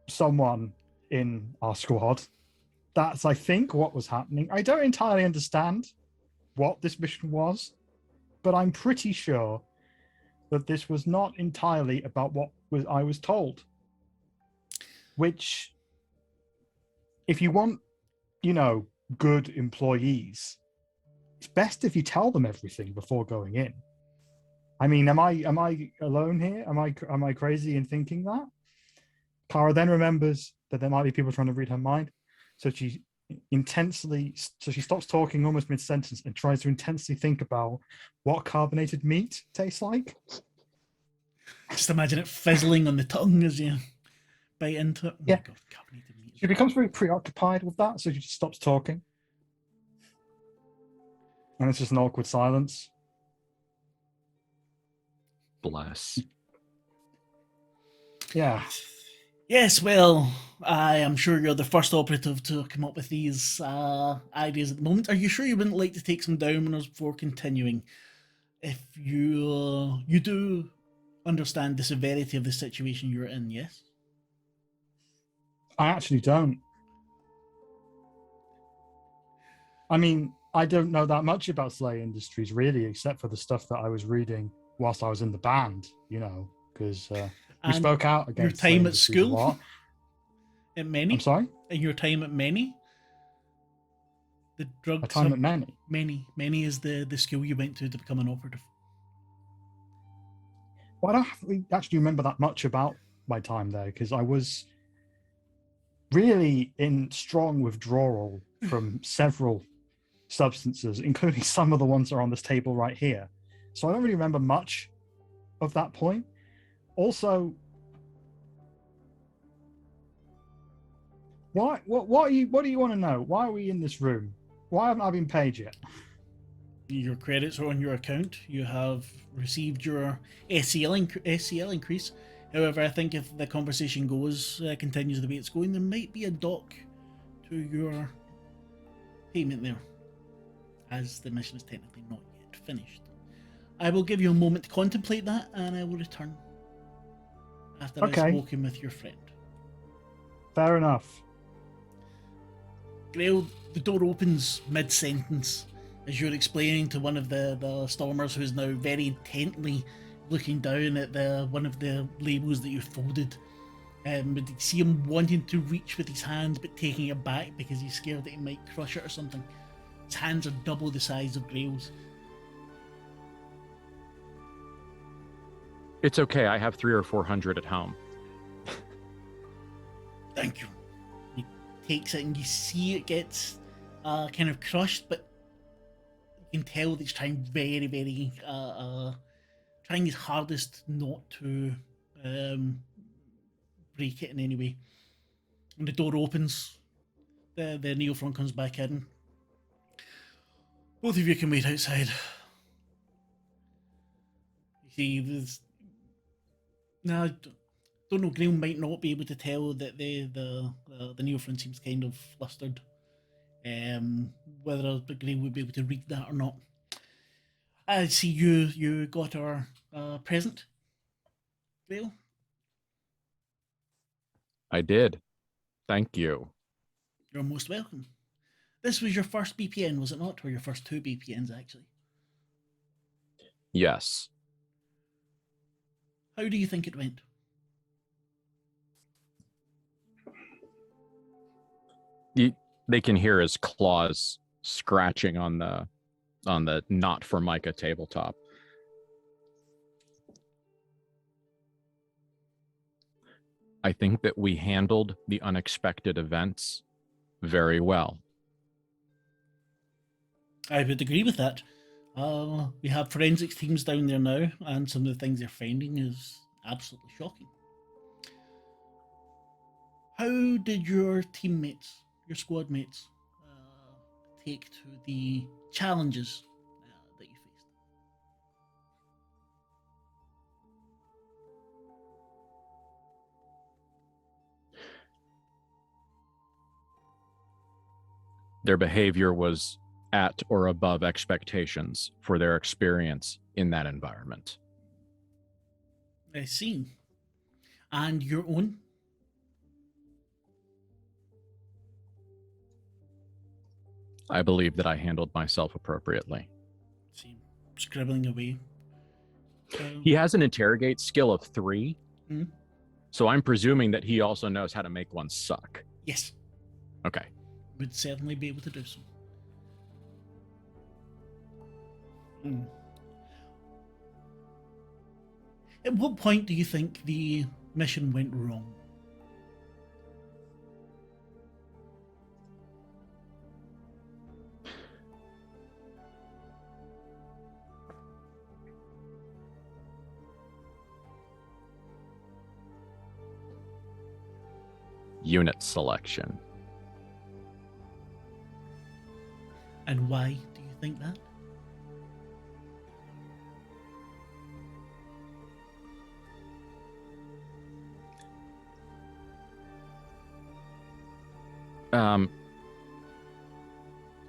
someone in our squad. That's, I think, what was happening. I don't entirely understand what this mission was, but I'm pretty sure that this was not entirely about what I was told. Which, if you want, good employees, it's best if you tell them everything before going in. I mean, am I alone here? Am I crazy in thinking that? Kara then remembers that there might be people trying to read her mind, so she stops talking almost mid-sentence and tries to intensely think about what carbonated meat tastes like. Just imagine it fizzling on the tongue as you bite into it. Oh Yeah. my God, carbonated meat. She becomes very preoccupied with that, so she just stops talking. And it's just an awkward silence. Bless. Yeah. Yes, well, I am sure you're the first operative to come up with these ideas at the moment. Are you sure you wouldn't like to take some downers before continuing? If you do understand the severity of the situation you're in, yes? I actually don't. I mean, I don't know that much about SLA Industries, really, except for the stuff that I was reading whilst I was in the band, because we And spoke out your against time SLA at Industries a school? lot. At many? I'm sorry? In your time at many? The drug A time at many. Many is the school you went to become an operative. Well, I don't really actually remember that much about my time there, because I was really in strong withdrawal from several substances, including some of the ones that are on this table right here. So I don't really remember much of that point. Also, what do you want to know? Why are we in this room? Why haven't I been paid yet? Your credits are on your account. You have received your SCL increase. However, I think if the conversation continues the way it's going, there might be a dock to your payment there, as the mission is technically not yet finished. I will give you a moment to contemplate that, and I will return after I've Okay. spoken with your friend. Fair enough. Grail, the door opens mid-sentence as you're explaining to one of the stormers who is now very intently looking down at one of the labels that you folded. But you see him wanting to reach with his hands but taking it back because he's scared that he might crush it or something. His hands are double the size of Grail's. It's okay. I have 300 or 400 at home. Thank you. He takes it and you see it gets kind of crushed, but you can tell that he's trying very, trying his hardest not to break it in any way. When the door opens, the Neophron comes back in. Both of you can wait outside. You see, there's... Now, I don't know, Grail might not be able to tell that the Neophron seems kind of flustered. Whether Grail would be able to read that or not. I see you got our present, Grail. I did. Thank you. You're most welcome. This was your first BPN, was it not? Or your first 2 BPNs, actually? Yes. How do you think it went? They can hear his claws scratching on the not Formica tabletop. I think that we handled the unexpected events very well. I would agree with that. We have forensics teams down there now, and some of the things they're finding is absolutely shocking. How did your teammates, your squad mates, take to the challenges that you faced? Their behavior was at or above expectations for their experience in that environment. I see. And your own? I believe that I handled myself appropriately. See, scribbling away. He has an interrogate skill of 3. Mhm. So I'm presuming that he also knows how to make one suck. Yes, Okay. would certainly be able to do so. At what point do you think the mission went wrong? Unit selection. And why do you think that?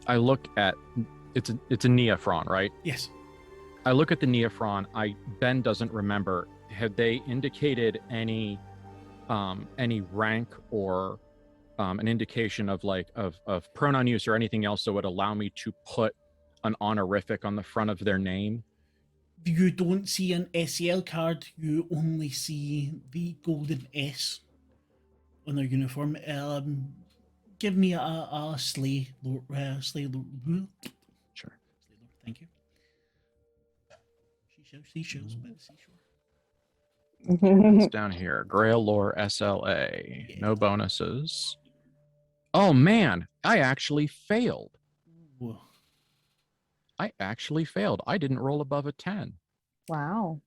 I look at it's a Neophron, right? Yes. I look at the Neophron. Ben doesn't remember. Have they indicated any rank or an indication of of pronoun use or anything else that would allow me to put an honorific on the front of their name? You don't see an SEL card, you only see the golden S on their uniform. Give me a slay lord, slay lord. Sure. Slay lord, thank you. Seashells by the seashore. It's down here. Grail Lore SLA. Yeah. No bonuses. Oh man, I actually failed. Ooh. I actually failed. I didn't roll above a 10. Wow.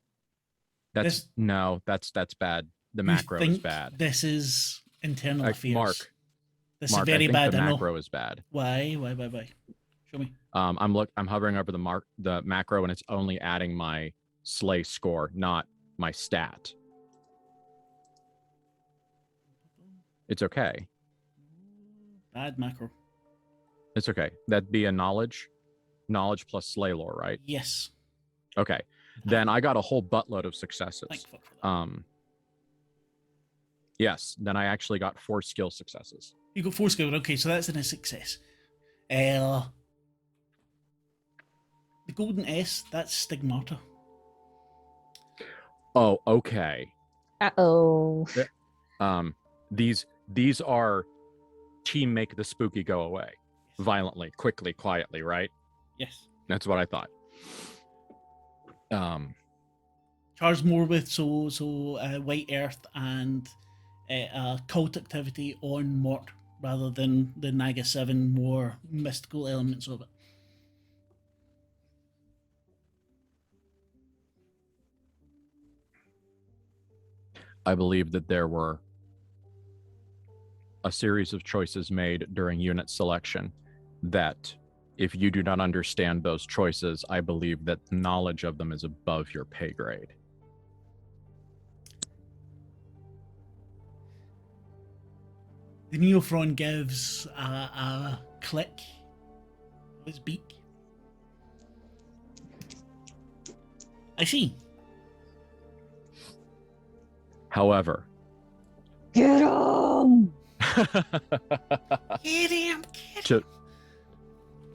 That's bad. The You macro is think bad. This is internal affairs. Mark, This I is very think bad. the I know. macro is bad. Why? Show me. I'm hovering over the macro and it's only adding my slay score, not my stat. It's okay. Bad macro. It's okay. That'd be a knowledge plus slay lore, right? Yes. Okay. Then I got a whole buttload of successes. Thank fuck for that. Yes. Then I actually got 4 skill successes. You got 4 skill. Okay, so that's in a success. The golden S, that's stigmata. Oh, okay. Uh-oh. These are team make the spooky go away violently, quickly, quietly, right? Yes. That's what I thought. Charged more with white earth and cult activity on Mort rather than the Naga 7 more mystical elements of it. I believe that there were a series of choices made during unit selection that if you do not understand those choices, I believe that knowledge of them is above your pay grade. The Neophron gives a click of his beak. I see. However, Get him! Get him! Get him!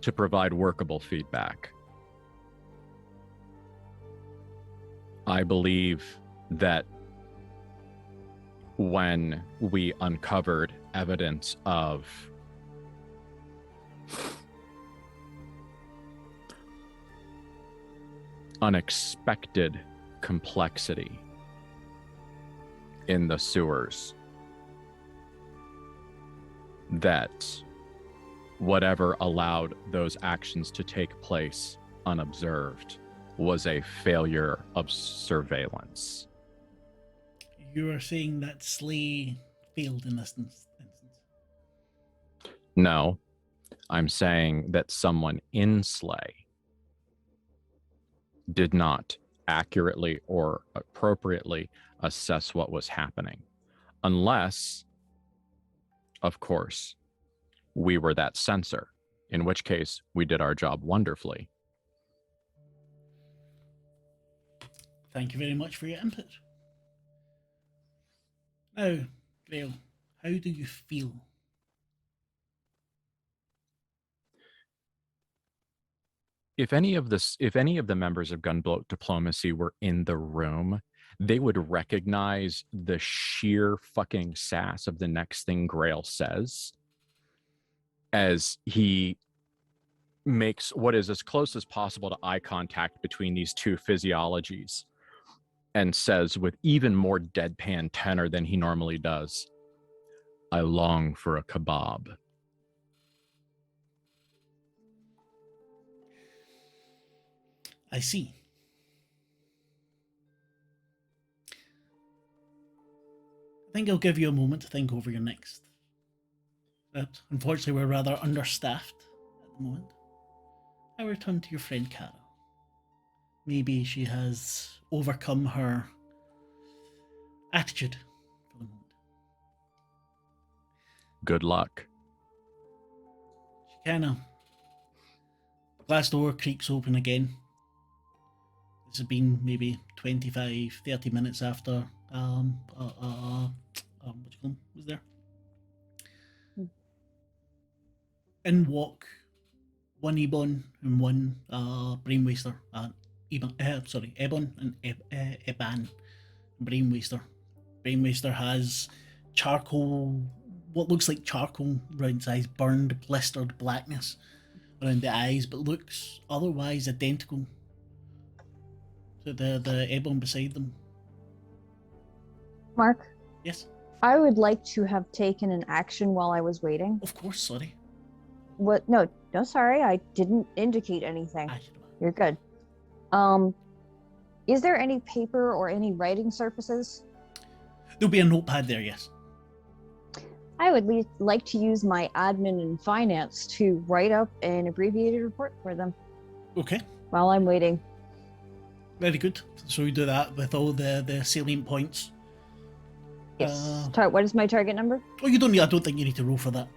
to provide workable feedback, I believe that when we uncovered evidence of unexpected complexity in the sewers, that whatever allowed those actions to take place unobserved was a failure of surveillance. You are saying that Slay failed in this instance. No, I'm saying that someone in Slay did not accurately or appropriately assess what was happening, unless, of course, we were that censor, in which case we did our job wonderfully. Thank you very much for your input. Now, Grail, how do you feel? If any of the members of Gunboat Diplomacy were in the room, they would recognize the sheer fucking sass of the next thing Grail says, as he makes what is as close as possible to eye contact between these two physiologies and says with even more deadpan tenor than he normally does, "I long for a kebab." I see. I think I'll give you a moment to think over your next. But unfortunately, we're rather understaffed at the moment. I return to your friend Cara. Maybe she has overcome her attitude for the moment. Good luck. She kind of. Glass door creaks open again. This has been maybe 25, 30 minutes after what you call him was there. In walk one Ebon and one Brain Waster. Ebon and Eban. Brain Waster. Brain Waster has charcoal, what looks like charcoal around his eyes, burned, blistered blackness around the eyes, but looks otherwise identical to the Ebon beside them. Mark, Yes, I would like to have taken an action while I was waiting. of course, sorry. What? No, sorry, I didn't indicate anything. I should have. You're good. Is there any paper or any writing surfaces? There'll be a notepad there, yes. I would like to use my admin and finance to write up an abbreviated report for them Okay, while I'm waiting. very good. So we do that with all the salient points. Yes. What is my target number? Oh, you don't need. I don't think you need to roll for that.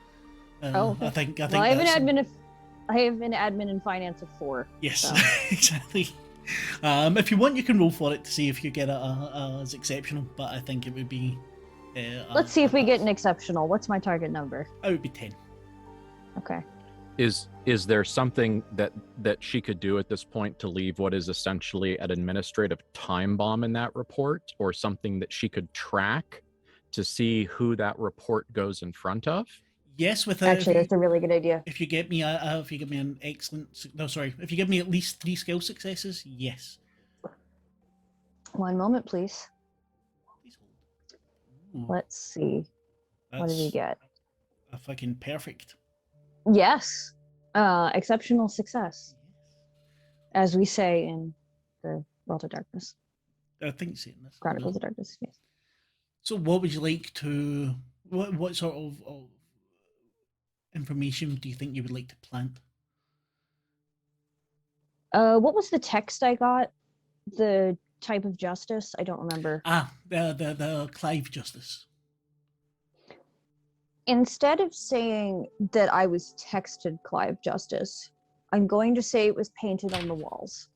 Oh, I think well, I have an that's- admin in finance of 4. Yes, so. exactly. If you want, you can roll for it to see if you get it as exceptional. But I think it would be. Let's see if we get an pass. exceptional. What's my target number? I would be 10. Okay. Is there something that she could do at this point to leave what is essentially an administrative time bomb in that report, or something that she could track to see who that report goes in front of? Yes, with Actually, that's a really good idea. if you get me if you give me an excellent if you give me at least 3 skill successes, yes. One moment, please. Please hold. Ooh, Let's see. What did he that's get? a fucking perfect. Yes. Exceptional success, as we say in the World of Darkness. I think saying this. Chronicles of Darkness. Yes. So, what would you like to? What sort of information do you think you would like to plant? What was the text I got? The type of justice? I don't remember. The Clive Justice. Instead of saying that I was texted Clive Justice, I'm going to say it was painted on the walls.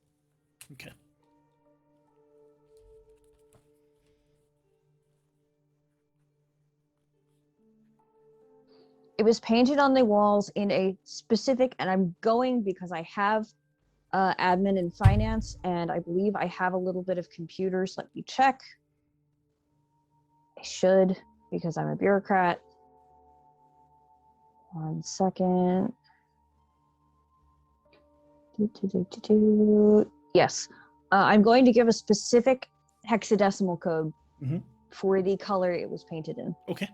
Okay. It was painted on the walls in a specific, and I'm going because I have admin and finance, and I believe I have a little bit of computers. Let me check. I should, because I'm a bureaucrat. 1 second. Yes. I'm going to give a specific hexadecimal code Mhm. for the color it was painted in. Okay.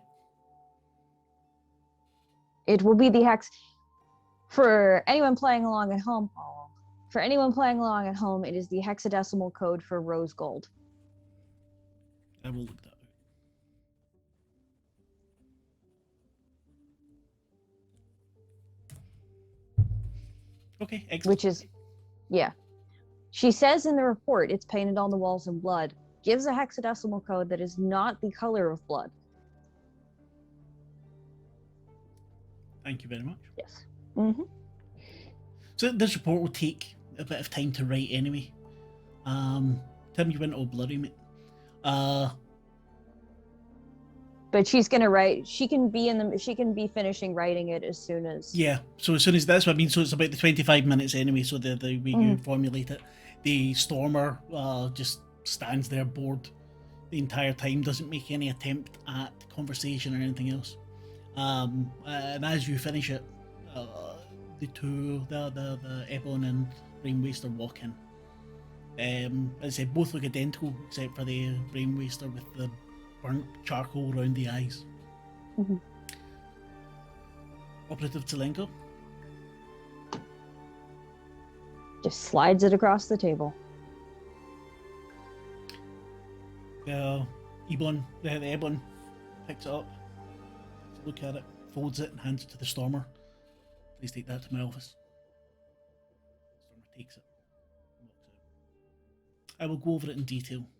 It will be the hex for anyone playing along at home. For anyone playing along at home, it is the hexadecimal code for rose gold. I will look that out. Okay, excellent. Which is, yeah. She says in the report it's painted on the walls in blood. Gives a hexadecimal code that is not the color of blood. Thank you very much. Yes. Mm-hmm. So this report will take a bit of time to write anyway. Tim, you went all blurry, mate. But she's gonna write. She can be finishing writing it as soon as. Yeah. So as soon as that's what I mean. So it's about the 25 minutes anyway. So the way you formulate it, the stormer just stands there bored the entire time, doesn't make any attempt at conversation or anything else. And as you finish it, the two, the Ebon and Brain Waster walk in. As I said, both look identical except for the Brain Waster with the burnt charcoal around the eyes. Mhm. Operative Zelenko. Just slides it across the table. The Ebon picks it up, look at it, folds it, and hands it to the Stormer. Please take that to my office. Stormer takes it and walks out. I will go over it in detail shortly.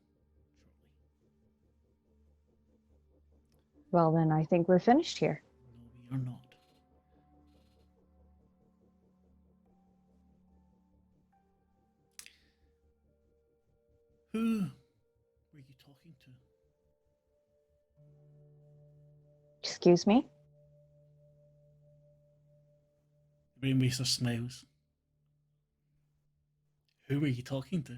Well, then I think we're finished here. No, we are not. Who were you talking to? Excuse me? The Brainwaster smiles. Who were you talking to?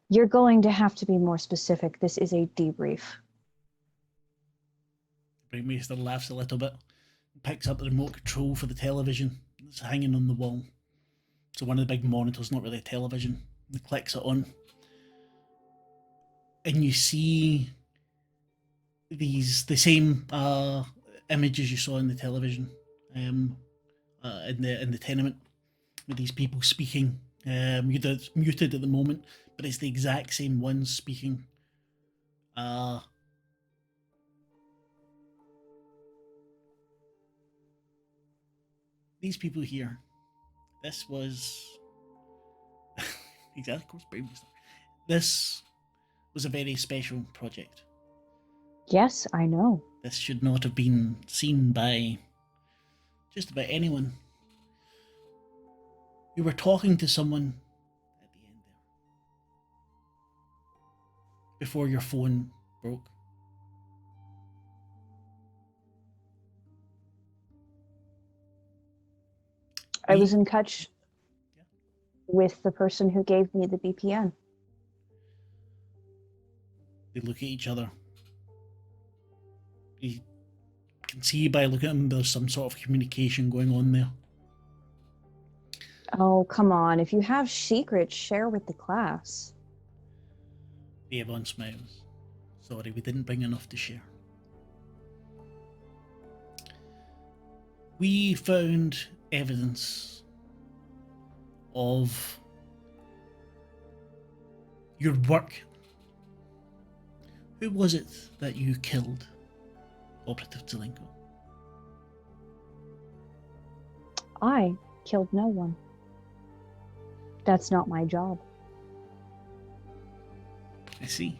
You're going to have to be more specific. This is a debrief. The Brainwaster laughs a little bit and picks up the remote control for the television that's hanging on the wall. So one of the big monitors, not really a television, and clicks it on. And you see the same images you saw in the television in the tenement with these people speaking. It's muted at the moment, but it's the exact same ones speaking. These people here. This was exactly, of course, Brainwaster. This was a very special project. Yes, I know. This should not have been seen by just about anyone. You were talking to someone at the end there before your phone broke. I was in touch with the person who gave me the VPN. They look at each other. You can see by looking at them there's some sort of communication going on there. Oh, come on. If you have secrets, share with the class. Avon smiles. Sorry, we didn't bring enough to share. We found evidence of your work. Who was it that you killed, Operative Zelenko? I killed no one. That's not my job. I see.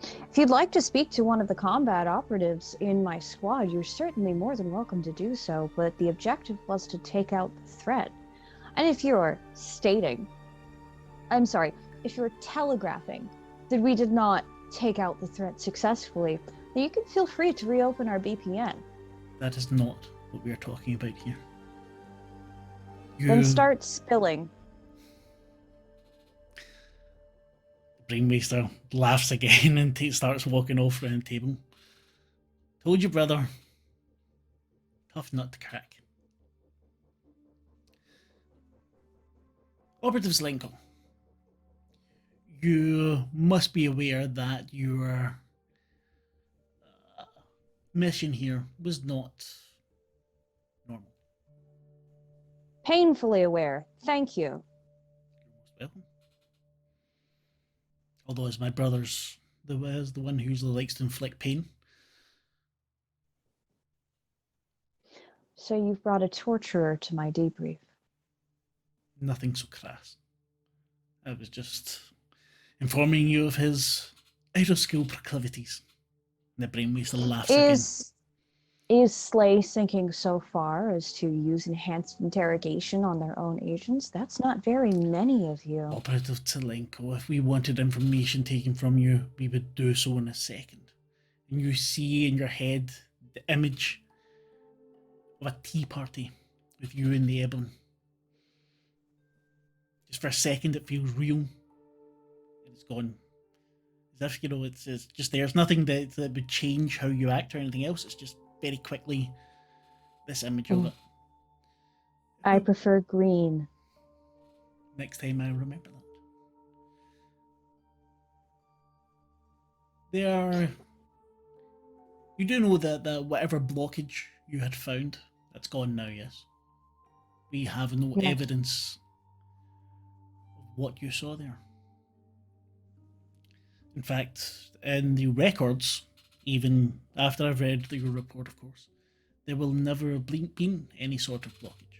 If you'd like to speak to one of the combat operatives in my squad, you're certainly more than welcome to do so, but the objective was to take out the threat. And if you're if you're telegraphing that we did not take out the threat successfully, then you can feel free to reopen our VPN. That is not what we are talking about here. Then start spilling. Brainwaster laughs again and starts walking off around the table. Told you, brother. Tough nut to crack. Operative Zelenko, you must be aware that your mission here was not normal. Painfully aware. Thank you. You're most welcome. Although as my brother's the one who usually likes to inflict pain. So you've brought a torturer to my debrief. Nothing so crass. I was just informing you of his out-of-school proclivities. The brainwaster laughs again. Is SLA sinking so far as to use enhanced interrogation on their own agents? That's not very many of you. Operative Zelenko, if we wanted information taken from you, we would do so in a second. And you see in your head the image of a tea party with you and the Ebon. Just for a second it feels real. And it's gone. As if, it's just there's nothing that would change how you act or anything else. It's just very quickly this image of it. I prefer green. Next time I remember that. You do know that whatever blockage you had found, that's gone now, yes? We have no evidence of what you saw there. In fact, in the records, even after I've read your report, of course, there will never have been any sort of blockage.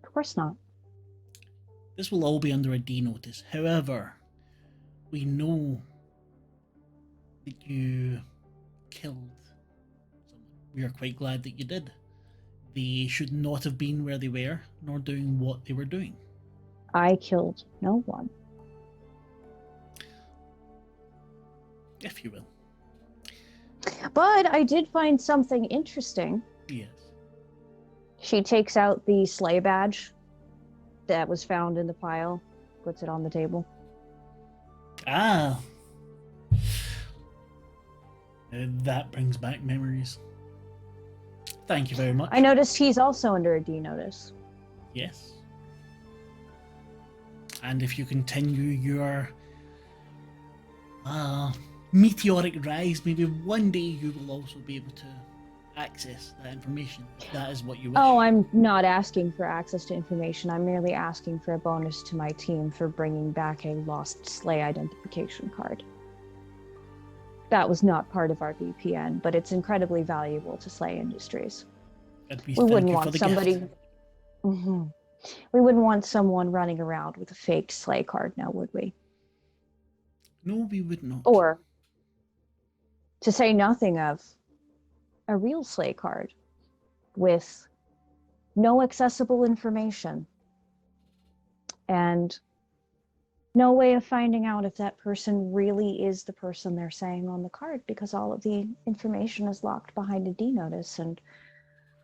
Of course not. This will all be under a D notice. However, we know that you killed someone. We are quite glad that you did. They should not have been where they were, nor doing what they were doing. I killed no one. If you will. But I did find something interesting. Yes. She takes out the SLA badge that was found in the pile, puts it on the table. Ah. That brings back memories. Thank you very much. I noticed he's also under a D notice. Yes. And if you continue your meteoric rise, maybe one day you will also be able to access that information. If that is what you wish. Oh, I'm not asking for access to information. I'm merely asking for a bonus to my team for bringing back a lost SLA identification card. That was not part of our VPN, but it's incredibly valuable to SLA Industries. We wouldn't want somebody... Mm-hmm. We wouldn't want someone running around with a fake SLA card now, would we? No, we would not. Or To say nothing of a real SLA card with no accessible information and no way of finding out if that person really is the person they're saying on the card, because all of the information is locked behind a D notice. And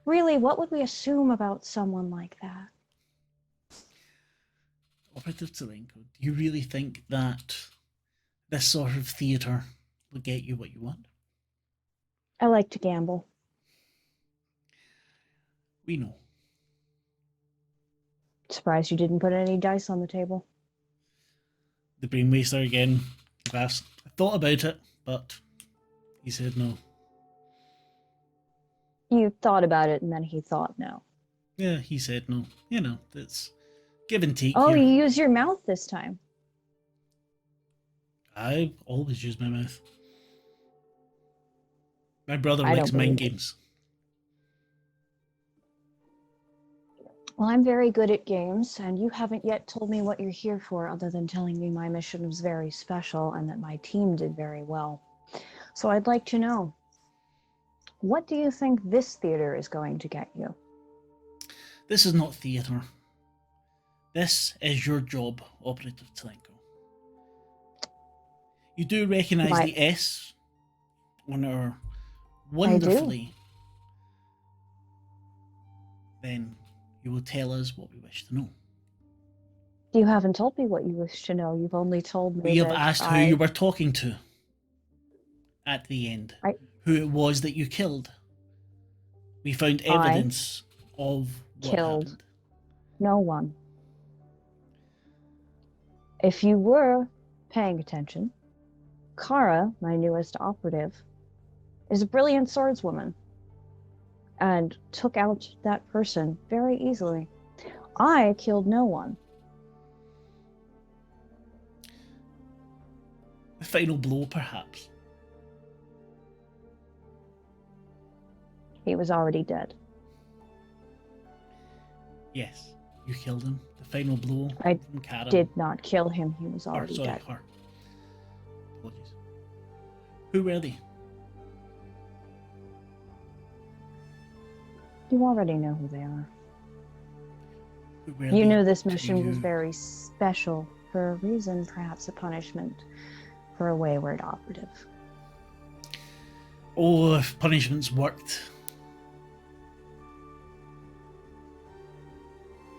really, what would we assume about someone like that? Operative Zelenko, do you really think that this sort of theatre will get you what you want? I like to gamble. We know. Surprised you didn't put any dice on the table. The brain waster again. Glass. I thought about it, but he said no. You thought about it, and then he thought no. Yeah, he said no. You know, it's give and take Oh, here. you used your mouth this time. I always use my mouth. My brother I likes don't mind believe it. games. Well, I'm very good at games, and you haven't yet told me what you're here for, other than telling me my mission was very special and that my team did very well. So I'd like to know, what do you think this theater is going to get you? This is not theatre. This is your job, Operative Zelenko. You do recognise the S on our wonderfully. Then you will tell us what we wish to know. You haven't told me what you wish to know. You've only told me We have that asked who you were talking to at the end. Who it was that you killed. We found evidence of what killed happened. no one. If you were paying attention, Kara, my newest operative, is a brilliant swordswoman and took out that person very easily. I killed no one. The final blow, perhaps. He was already dead. Yes, you killed him. The final blow I from Kara. did not kill him. He was already sorry, dead. her. Apologies. Who were they? You already know who they are. Who were You they knew this to mission was you? very special for a reason, perhaps a punishment for a wayward operative. Oh, if punishments worked.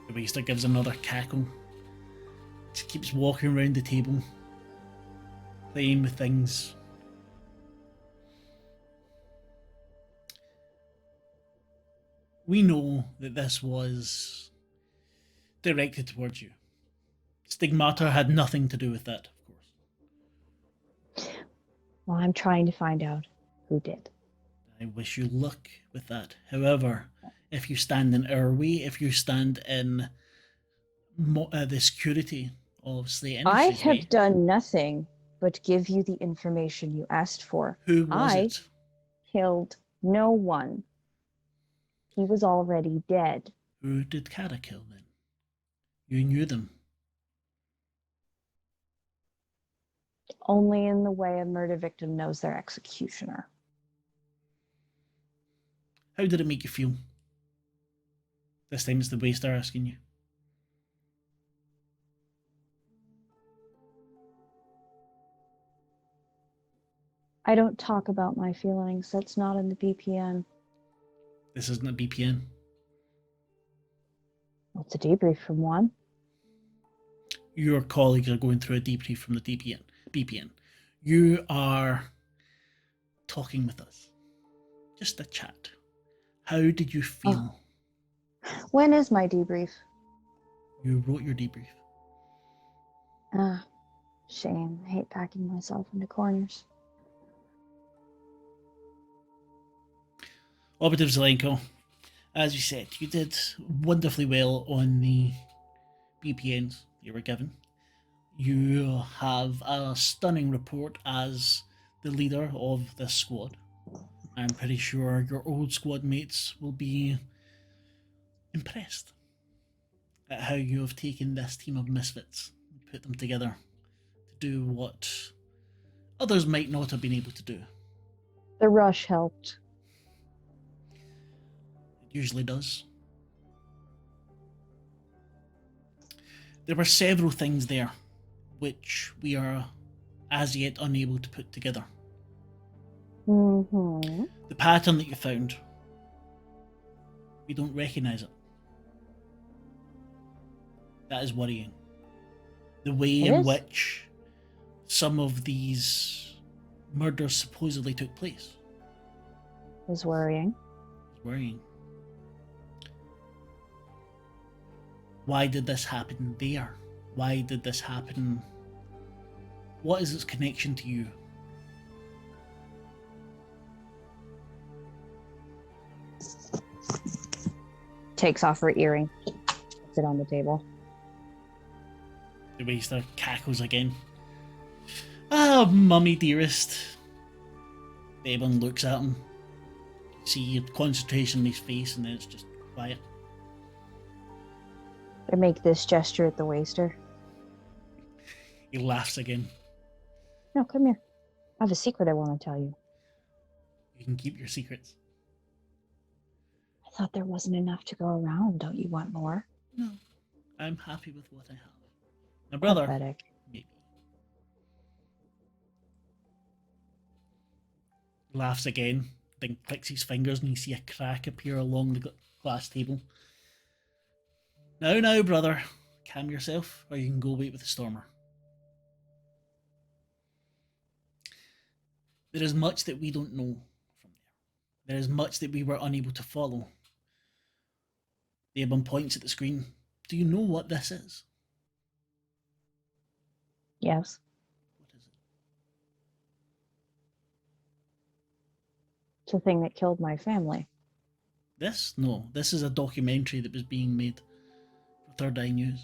The waster gives another cackle. Just keeps walking around the table, playing with things. We know that this was directed towards you. Stigmata had nothing to do with that, of course. Well, I'm trying to find out who did. I wish you luck with that. However, if you stand in our way, if you stand in the security of SLA I Industries' have way, done nothing but give you the information you asked for. who was I it? killed no one. He was already dead. Who did Kara kill then? You knew them. Only in the way a murder victim knows their executioner. How did it make you feel? This time it's the waster asking you. I don't talk about my feelings. That's not in the BPN. This isn't a BPN. Well, it's a debrief from one. Your colleagues are going through a debrief from the BPN. You are talking with us. Just a chat. How did you feel? When is my debrief? You wrote your debrief. Ah, shame. I hate backing myself into corners. Operative Zelenko, as you said, you did wonderfully well on the BPNs you were given. You have a stunning report as the leader of this squad. I'm pretty sure your old squad mates will be impressed at how you have taken this team of misfits and put them together to do what others might not have been able to do. The rush helped. It usually does. There were several things there which we are as yet unable to put together. Mm-hmm. The pattern that you found, we don't recognize it. That is worrying. The way It in is. which some of these murders supposedly took place Is worrying. is worrying. Why did this happen there? Why did this happen? What is its connection to you? Takes off her earring. Puts it on the table. The waster cackles again. Ah, mummy dearest. Eben looks at him. You see concentration in his face, and then it's just quiet. I make this gesture at the waster. He laughs again. No, come here. I have a secret I want to tell you. You can keep your secrets. I thought there wasn't enough to go around. Don't you want more? No, I'm happy with what I have. My brother, Pathetic. maybe. Laughs again, then clicks his fingers, and you see a crack appear along the glass table. Now, brother, calm yourself, or you can go wait with the Stormer. There is much that we don't know from there. There is much that we were unable to follow. The Eben points at the screen. Do you know what this is? Yes. What is it? It's the thing that killed my family. This? No, this is a documentary that was being made for Third Eye News.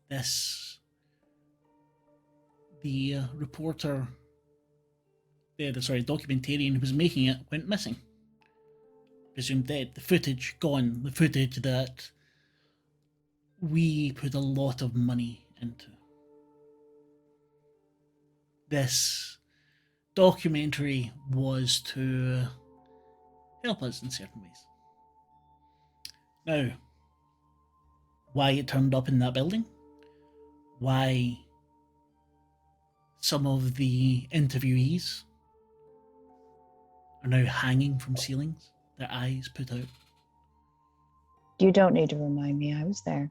This, the reporter, documentarian who was making it went missing. Presumed dead. The footage gone. The footage that we put a lot of money into. This documentary was to help us in certain ways. Now, why it turned up in that building, why some of the interviewees are now hanging from ceilings, their eyes put out. You don't need to remind me. I was there.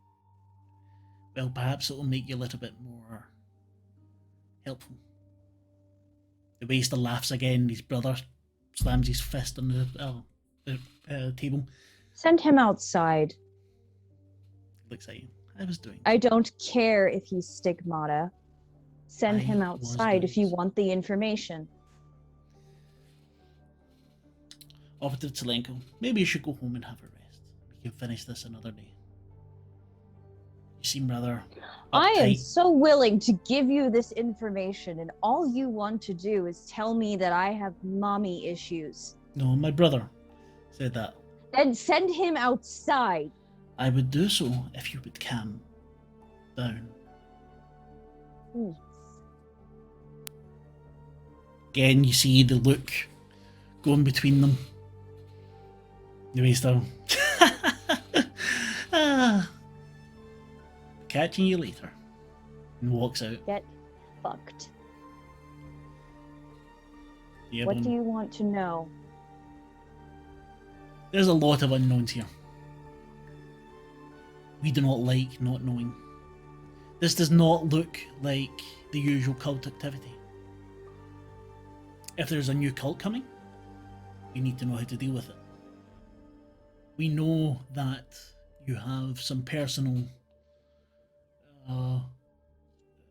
Well, perhaps it will make you a little bit more helpful. The waster laughs again. His brother slams his fist on the table. Send him outside. Looks at you. I was doing. I don't care if he's stigmata. Send I him was outside if you doing- want the information. Officer Tselenko, maybe you should go home and have a rest. We can finish this another day. You seem rather I am uptight. so willing to give you this information, and all you want to do is tell me that I have mommy issues. No, my brother said that. Then send him outside. I would do so if you would calm down. Please. Again, you see the look going between them. The waster. Catching you later. And walks out. Get fucked. The What Eben- do you want to know? There's a lot of unknowns here. We do not like not knowing. This does not look like the usual cult activity. If there's a new cult coming, we need to know how to deal with it. We know that you have some personal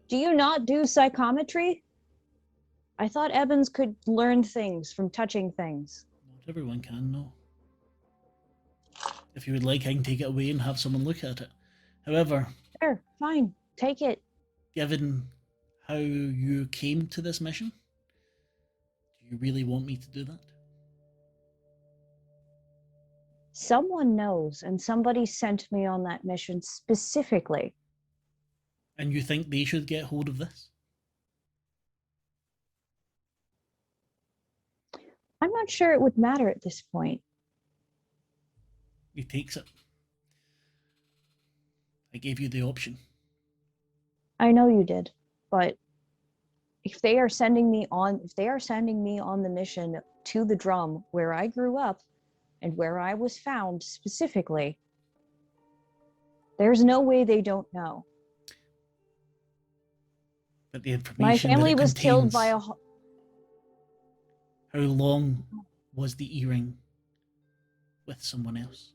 Do you not do psychometry? I thought Evans could learn things from touching things. not everyone can, no. If you would like, I can take it away and have someone look at it. However, Sure, fine. Take it. given how you came to this mission, do you really want me to do that? Someone knows, and somebody sent me on that mission specifically. And you think they should get hold of this? I'm not sure it would matter at this point. He takes it. I gave you the option. I know you did, but if they are sending me on the mission to the drum where I grew up and where I was found specifically, there's no way they don't know. But the information My family that it was killed contains, by a how long was the earring with someone else?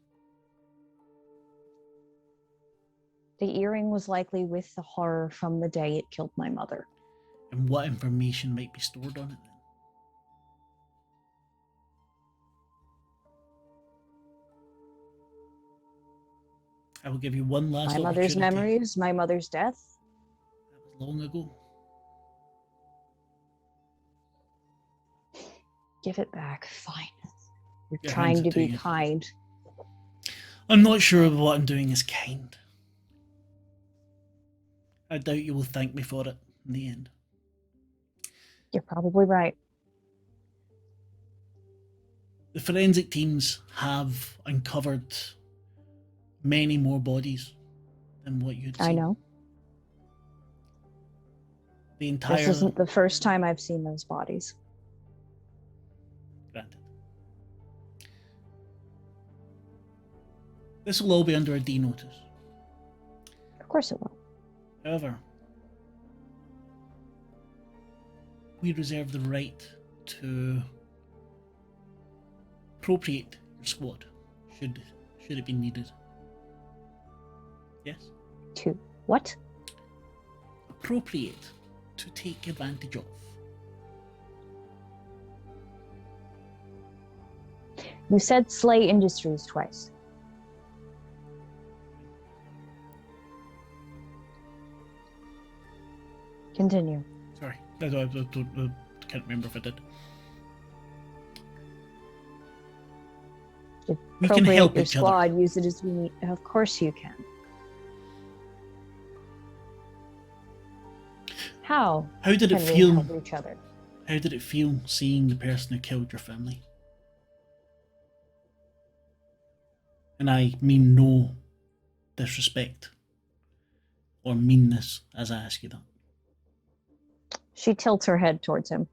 The earring was likely with the horror from the day it killed my mother. And what information might be stored on it then? I will give you one last My mother's opportunity. memories, my mother's death. That was long ago. Give it back. Fine. You're Your trying hands to are be to you. kind. I'm not sure if what I'm doing is kind. I doubt you will thank me for it in the end. You're probably right. The forensic teams have uncovered many more bodies than what you'd seen. I know. The entire... This isn't the first time I've seen those bodies. Granted. This will all be under a D notice. Of course it will. However, we reserve the right to appropriate your squad should it be needed. Yes? To what? Appropriate, to take advantage of. You said SLA Industries twice. Continue. Sorry, I can't remember if I did. We can Appropriate help your each other. squad, use it as we need. Of course you can. How How did it can we feel? help each other? How did it feel seeing the person who killed your family? And I mean no disrespect or meanness as I ask you that. She tilts her head towards him.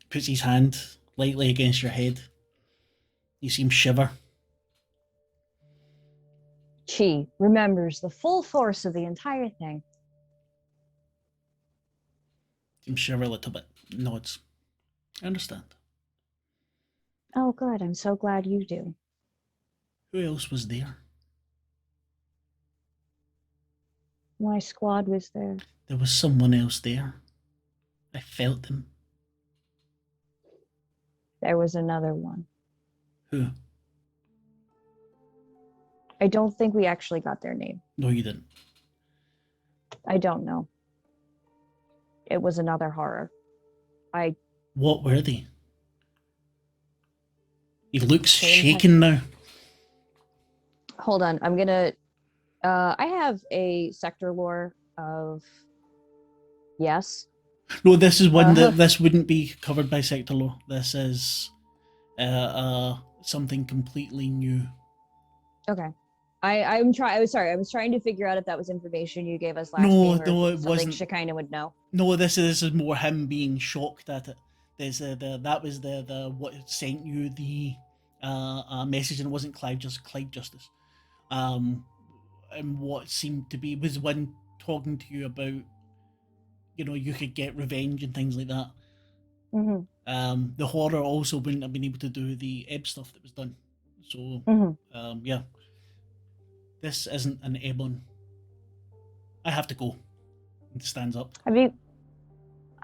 Puts his hand lightly against your head. You see him shiver. She remembers the full force of the entire thing. See him shiver a little bit. Nods. I understand. Oh, good. I'm so glad you do. Who else was there? My squad was there. There was someone else there. I felt them. There was another one. Who? I don't think we actually got their name. No, you didn't. I don't know. It was another horror. What were they? He looks Same shaken now. Hold on. I'm gonna. I have a sector lore of. Yes. No, this is one that this wouldn't be covered by sector law. This is something completely new. Okay. I was trying to figure out if that was information you gave us last No, game or no, if it something wasn't. Shekinah would know. No, this is more him being shocked at it. There's that was the what sent you the message, and it wasn't Clive Justice. And what seemed to be was one talking to you about, you know, you could get revenge and things like that. Mm-hmm. The horror also wouldn't have been able to do the ebb stuff that was done. So Mm-hmm. yeah, this isn't an ebb one. I have to go. It stands up. I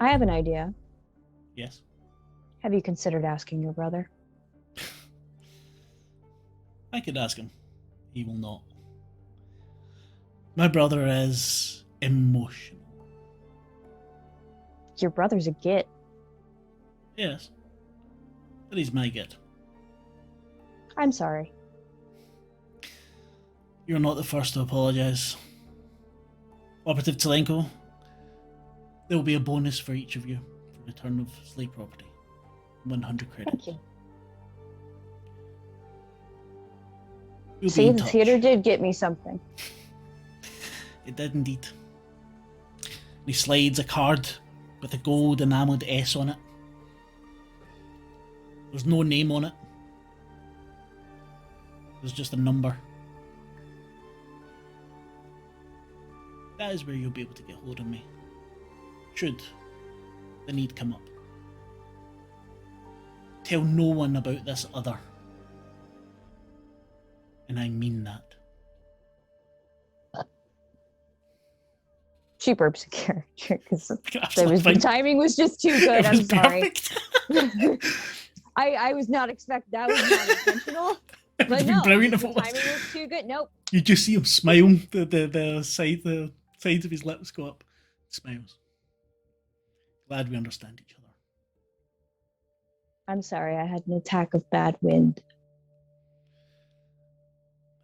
have an idea. Yes. Have you considered asking your brother? I could ask him. He will not. My brother is emotional. Your brother's a git. Yes. But he's my git. I'm sorry. You're not the first to apologise. Operative Telenko, There will be a bonus for each of you for return of slave property. 100 credit. Thank you. We'll be See, in the touch. theater did get me something. It did indeed. He slides a card with a gold enameled S on it. There's no name on it. There's just a number. That is where you'll be able to get hold of me. Should the need come up. Tell no one about this other. And I mean that. She burps a character because Absolutely the fine. timing was just too good. It was I'm sorry. perfect. I was not expect that was not intentional. It would But have been no, brilliant the if it was. timing was too good. Nope. You just see him smile. The sides of his lips go up. Smiles. Glad we understand each other. I'm sorry. I had an attack of bad wind.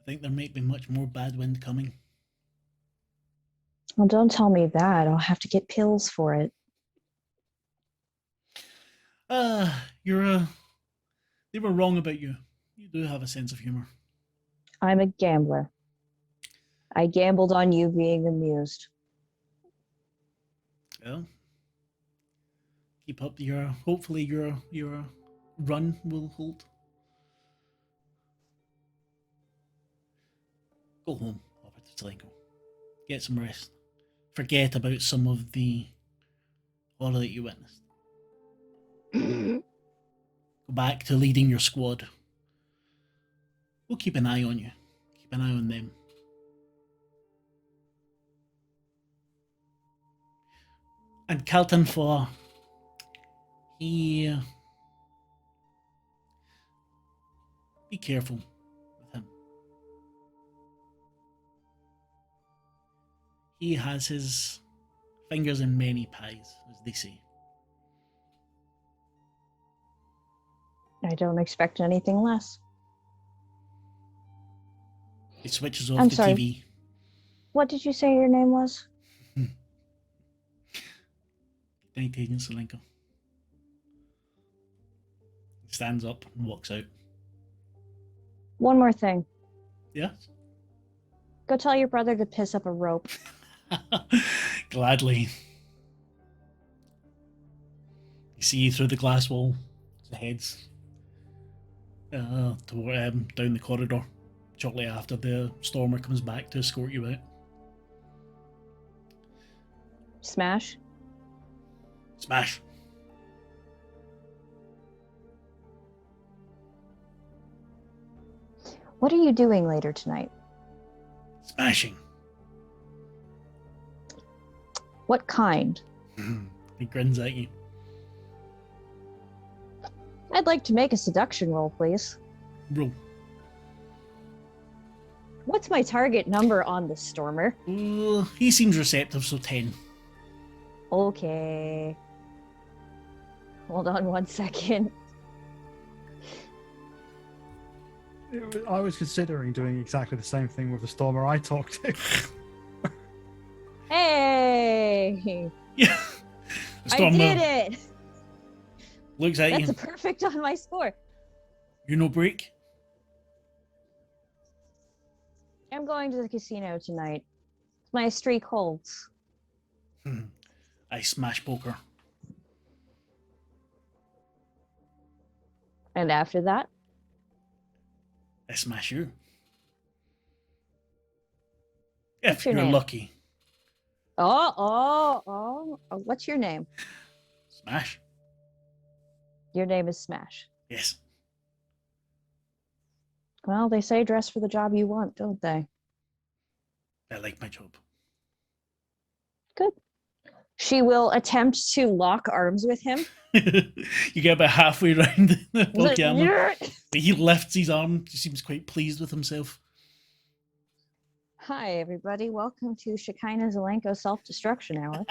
I think there might be much more bad wind coming. Well, don't tell me that. I'll have to get pills for it. They were wrong about you. You do have a sense of humor. I'm a gambler. I gambled on you being amused. Well, keep up hopefully your run will hold. Go home, Robert Zelenko. Get some rest. Forget about some of the horror that you witnessed. Go back to leading your squad. We'll keep an eye on you. Keep an eye on them. And Calton for be careful with him. He has his fingers in many pies, as they say. I don't expect anything less. He switches off I'm the sorry. TV. What did you say your name was? Night Agent Zelenko. He stands up and walks out. One more thing. Yes? Go tell your brother to piss up a rope. Gladly. You see through the glass wall, the heads down the corridor, shortly after the stormer comes back to escort you out. Smash. Smash. What are you doing later tonight? Smashing. What kind? He grins at you. I'd like to make a seduction roll, please. Roll. What's my target number on the stormer? He seems receptive, so 10. Okay. Hold on 1 second. I was considering doing exactly the same thing with the stormer I talked to. Hey! Yeah. The I stormer did it! looks at That's you. a perfect on my score. You no break? I'm going to the casino tonight. My streak holds. I smash poker. And after that, I smash you. If What's your you're name? lucky. oh, what's your name? Smash. Your name is Smash. Yes. Well, they say dress for the job you want, don't they? I like my job. Good. She will attempt to lock arms with him. You get about halfway around the camera. Yeah. But he lifts his arm. He seems quite pleased with himself. Hi, everybody. Welcome to Shekinah Zelenko Self-Destruction Hour.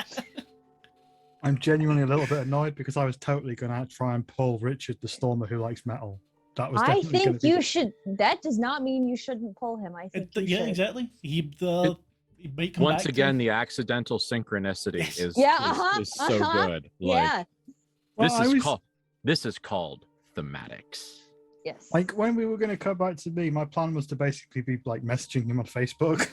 I'm genuinely a little bit annoyed because I was totally going to try and pull Richard the Stormer who likes metal. That was I definitely going think to be you should. That does not mean you shouldn't pull him. I think you Yeah, should. exactly. he might come Once back again, to. the accidental synchronicity Yes. is Yeah, is so good. Like, Yeah. Well, this is called thematics. Yes. like when we were going to come back to me, my plan was to basically be like messaging him on Facebook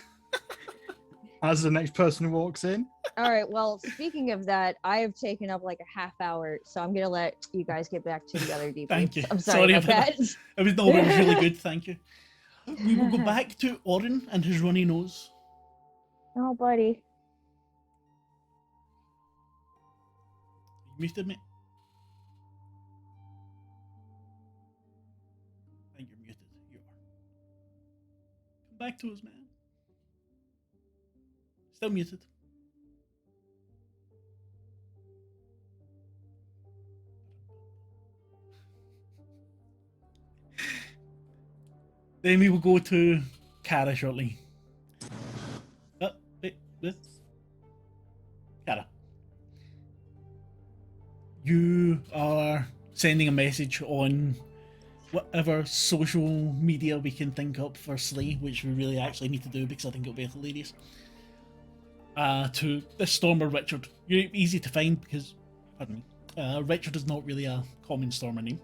as the next person who walks in. All right. Well, speaking of that, I have taken up like a half hour, so I'm gonna let you guys get back to the other debriefs. Thank you. I'm sorry about that. It was really good. Thank you. We will go back to Orin and his runny nose. Oh, buddy. You muted me. I think you're muted. You are. Come back to us, man. Still muted. Then we will go to Kara shortly. Wait. Kara. You are sending a message on whatever social media we can think up for Slay, which we really actually need to do because I think it'll be hilarious. To the Stormer Richard. You're easy to find because, pardon me, Richard is not really a common Stormer name.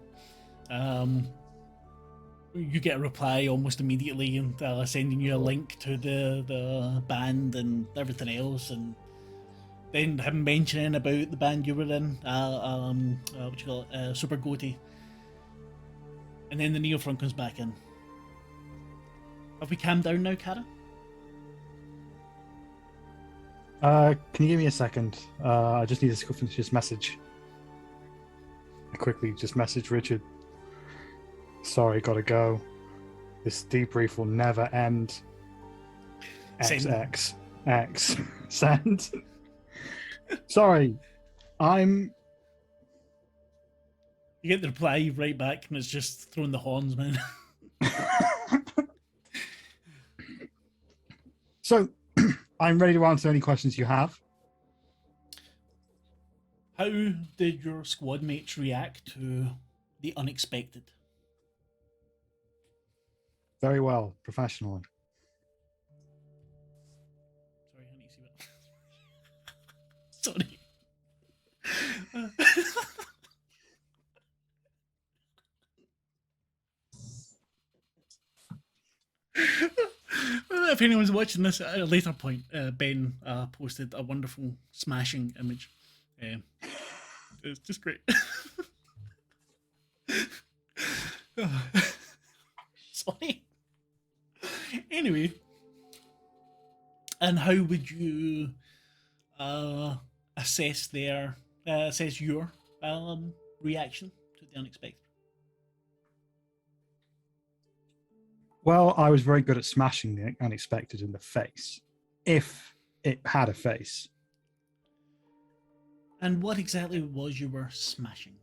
You get a reply almost immediately and sending you a link to the band and everything else, and then him mentioning about the band you were in, what you call it, Super Goatee, and then the Neofront comes back in. Have we calmed down now, Kara? Can you give me a second? I just need to go finish this message. I quickly just message Richard. Sorry, gotta go. This debrief will never end. Send. X. Send. Sorry. You get the reply right back and it's just throwing the horns, man. So, I'm ready to answer any questions you have. How did your squad mates react to the unexpected? Very well, professionally. Sorry, I need to see what. Sorry. If anyone's watching this at a later point, Ben posted a wonderful smashing image. It's just great. Sorry. Anyway, and how would you assess your reaction to the unexpected? Well, I was very good at smashing the unexpected in the face, if it had a face. And what exactly was you were smashing?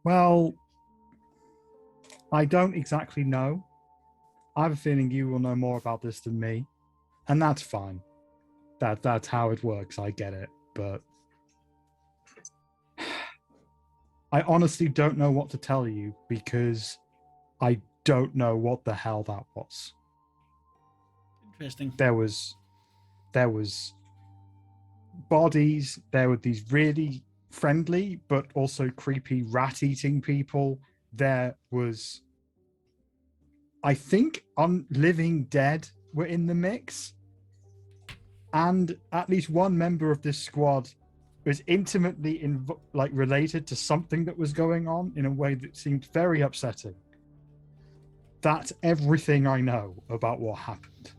Well, I don't exactly know. I have a feeling you will know more about this than me, and that's fine. That's how it works. I get it, but I honestly don't know what to tell you because I don't know what the hell that was. Interesting. There was bodies. There were these really friendly but also creepy rat-eating people. There was, I think, living dead were in the mix, and at least one member of this squad was intimately related to something that was going on in a way that seemed very upsetting. That's everything I know about what happened.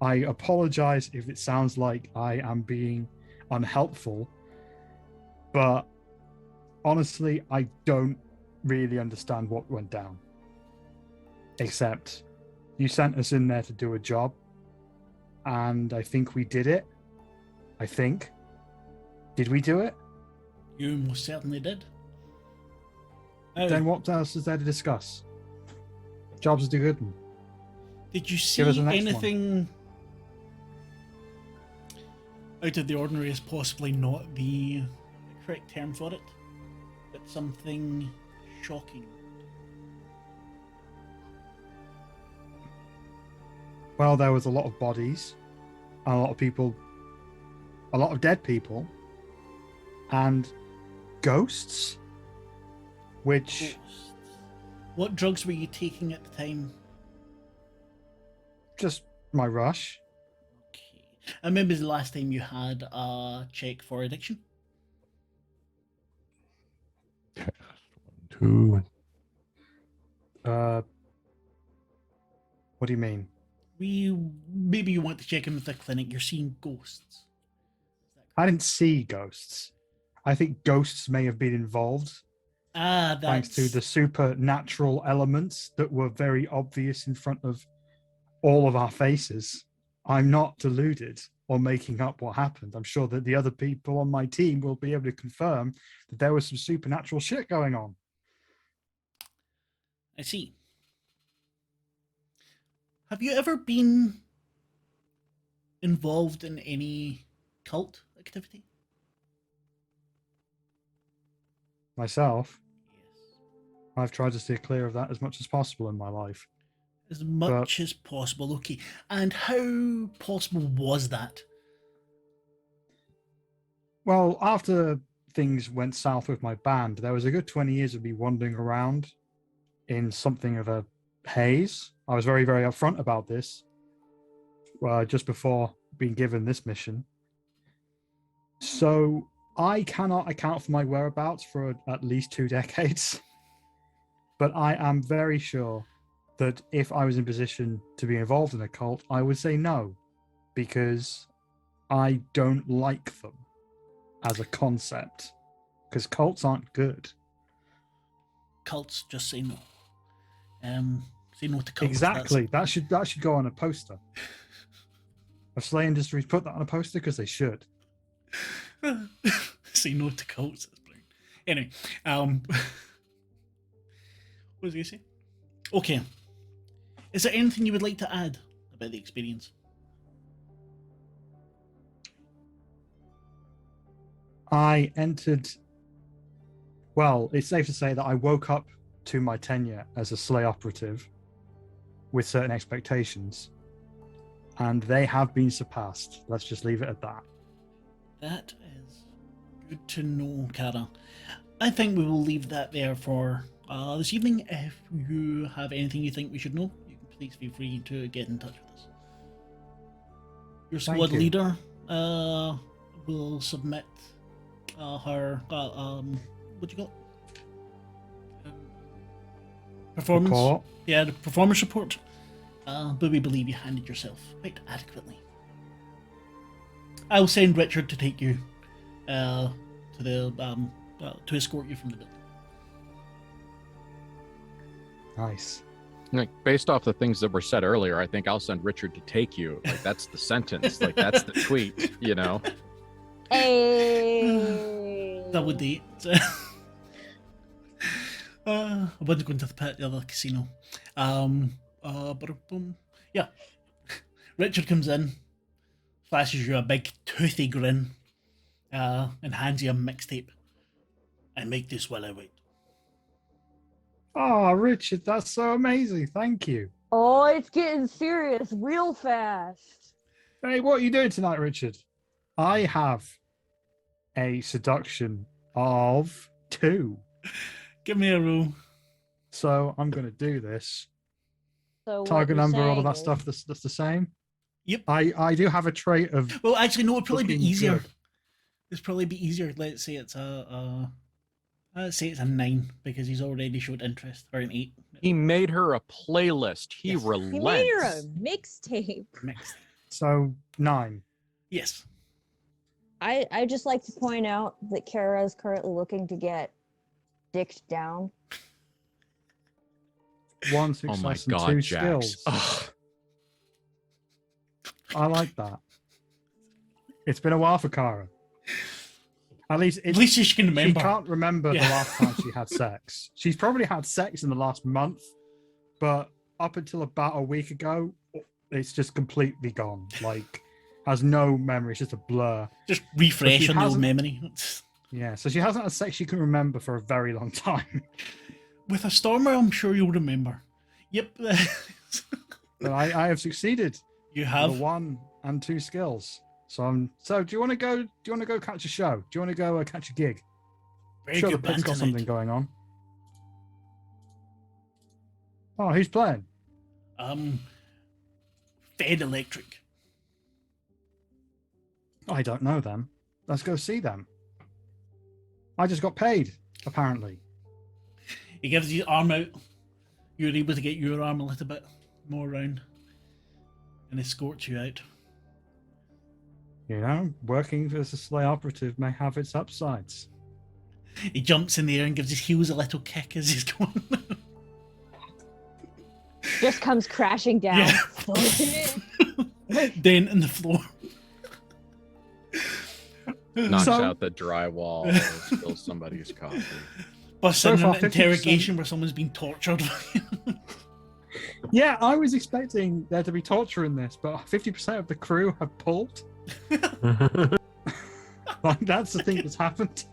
I apologize if it sounds like I am being unhelpful, but honestly, I don't really understand what went down. Except you sent us in there to do a job, and I think we did it. I think. Did we do it? You most certainly did. Then what else is there to discuss? Jobs do good. Did you see anything out of the ordinary is possibly not the correct term for it, but something shocking? Well, there was a lot of bodies, and a lot of people, a lot of dead people, and ghosts, which Ghosts. What drugs were you taking at the time? just my rush. Okay. I remember the last time you had a check for addiction. Test 1, 2. What do you mean? Maybe you want to check in with the clinic. You're seeing ghosts. I didn't see ghosts. I think ghosts may have been involved Ah, thanks to the supernatural elements that were very obvious in front of all of our faces. I'm not deluded or making up what happened. I'm sure that the other people on my team will be able to confirm that there was some supernatural shit going on. I see. Have you ever been involved in any cult activity? Myself, Yes. I've tried to stay clear of that as much as possible in my life. As much as possible, okay. And how possible was that? Well, after things went south with my band, there was a good 20 years of me wandering around in something of a haze. I was very, very upfront about this just before being given this mission. So I cannot account for my whereabouts for at least 2 decades. But I am very sure that if I was in position to be involved in a cult, I would say no, because I don't like them as a concept, because cults aren't good. Cults just say no. Say no to cults. Exactly. That should go on a poster. Have SLA Industries put that on a poster? Because they should. Say no to cults. That's brilliant. Anyway, what was I going to say? Okay. Is there anything you would like to add about the experience? I entered. Well, it's safe to say that I woke up to my tenure as a SLA operative with certain expectations, and they have been surpassed. Let's just leave it at that. That is good to know, Kara. I think we will leave that there for this evening. If you have anything you think we should know, you can please feel free to get in touch with us. Your Thank squad you. leader will submit her what do you got? Performance. Report. Yeah, the performance report. But we believe you handled yourself quite adequately. I'll send Richard to take you to the to escort you from the building. Nice. Like, based off the things that were said earlier, I think I'll send Richard to take you. Like, that's the sentence. Like, that's the tweet, you know? Hey. Double date. I wasn't going to the other casino. Boom. Yeah. Richard comes in, flashes you a big toothy grin, and hands you a mixtape. And make this while I wait. Oh, Richard, that's so amazing. Thank you. Oh, it's getting serious real fast. Hey, what are you doing tonight, Richard? I have a seduction of 2. Give me a roll. So I'm going to do this. So what Target you're number, all of saying that is- stuff, that's the same. Yep. I do have a trait of Well, actually, no. It'd probably be looking easier. good. It'd probably be easier. Let's say it's let's say it's a 9 because he's already showed interest, or an 8. He made her a playlist. He Yes. relents. He made her a mixtape. Mixed. So 9. Yes. I just like to point out that Kara is currently looking to get dicked down. 1 Oh success my and God, 2 Jax. skills. Ugh. I like that. It's been a while for Kara. At least At least she can she remember. can't remember Yeah. the last time she had sex. She's probably had sex in the last month, but up until about a week ago, it's just completely gone. Like, has no memory. It's just a blur. Just refresh But she on the old hasn't- memory. Yeah, so she hasn't had sex she can remember for a very long time. With a stormer, I'm sure you'll remember. Yep. But I have succeeded. You With have. a 1 and 2 skills. So do you want to go? Do you want to go catch a show? Do you want to go catch a gig? Very Sure, the good pit's band got tonight. something going on. Oh, who's playing? Fed Electric. I don't know them. Let's go see them. I just got paid, apparently. He gives his arm out. You're able to get your arm a little bit more round and escorts you out. You know, working as a SLA operative may have its upsides. He jumps in the air and gives his heels a little kick as he's going. Just comes crashing down. Yeah. Dent in the floor. Knocks So- out the drywall, spills somebody's coffee. Busts So in far, an 50%. interrogation where someone's been tortured. Yeah, I was expecting there to be torture in this, but 50% of the crew have pulled. Like, that's the thing that's happened.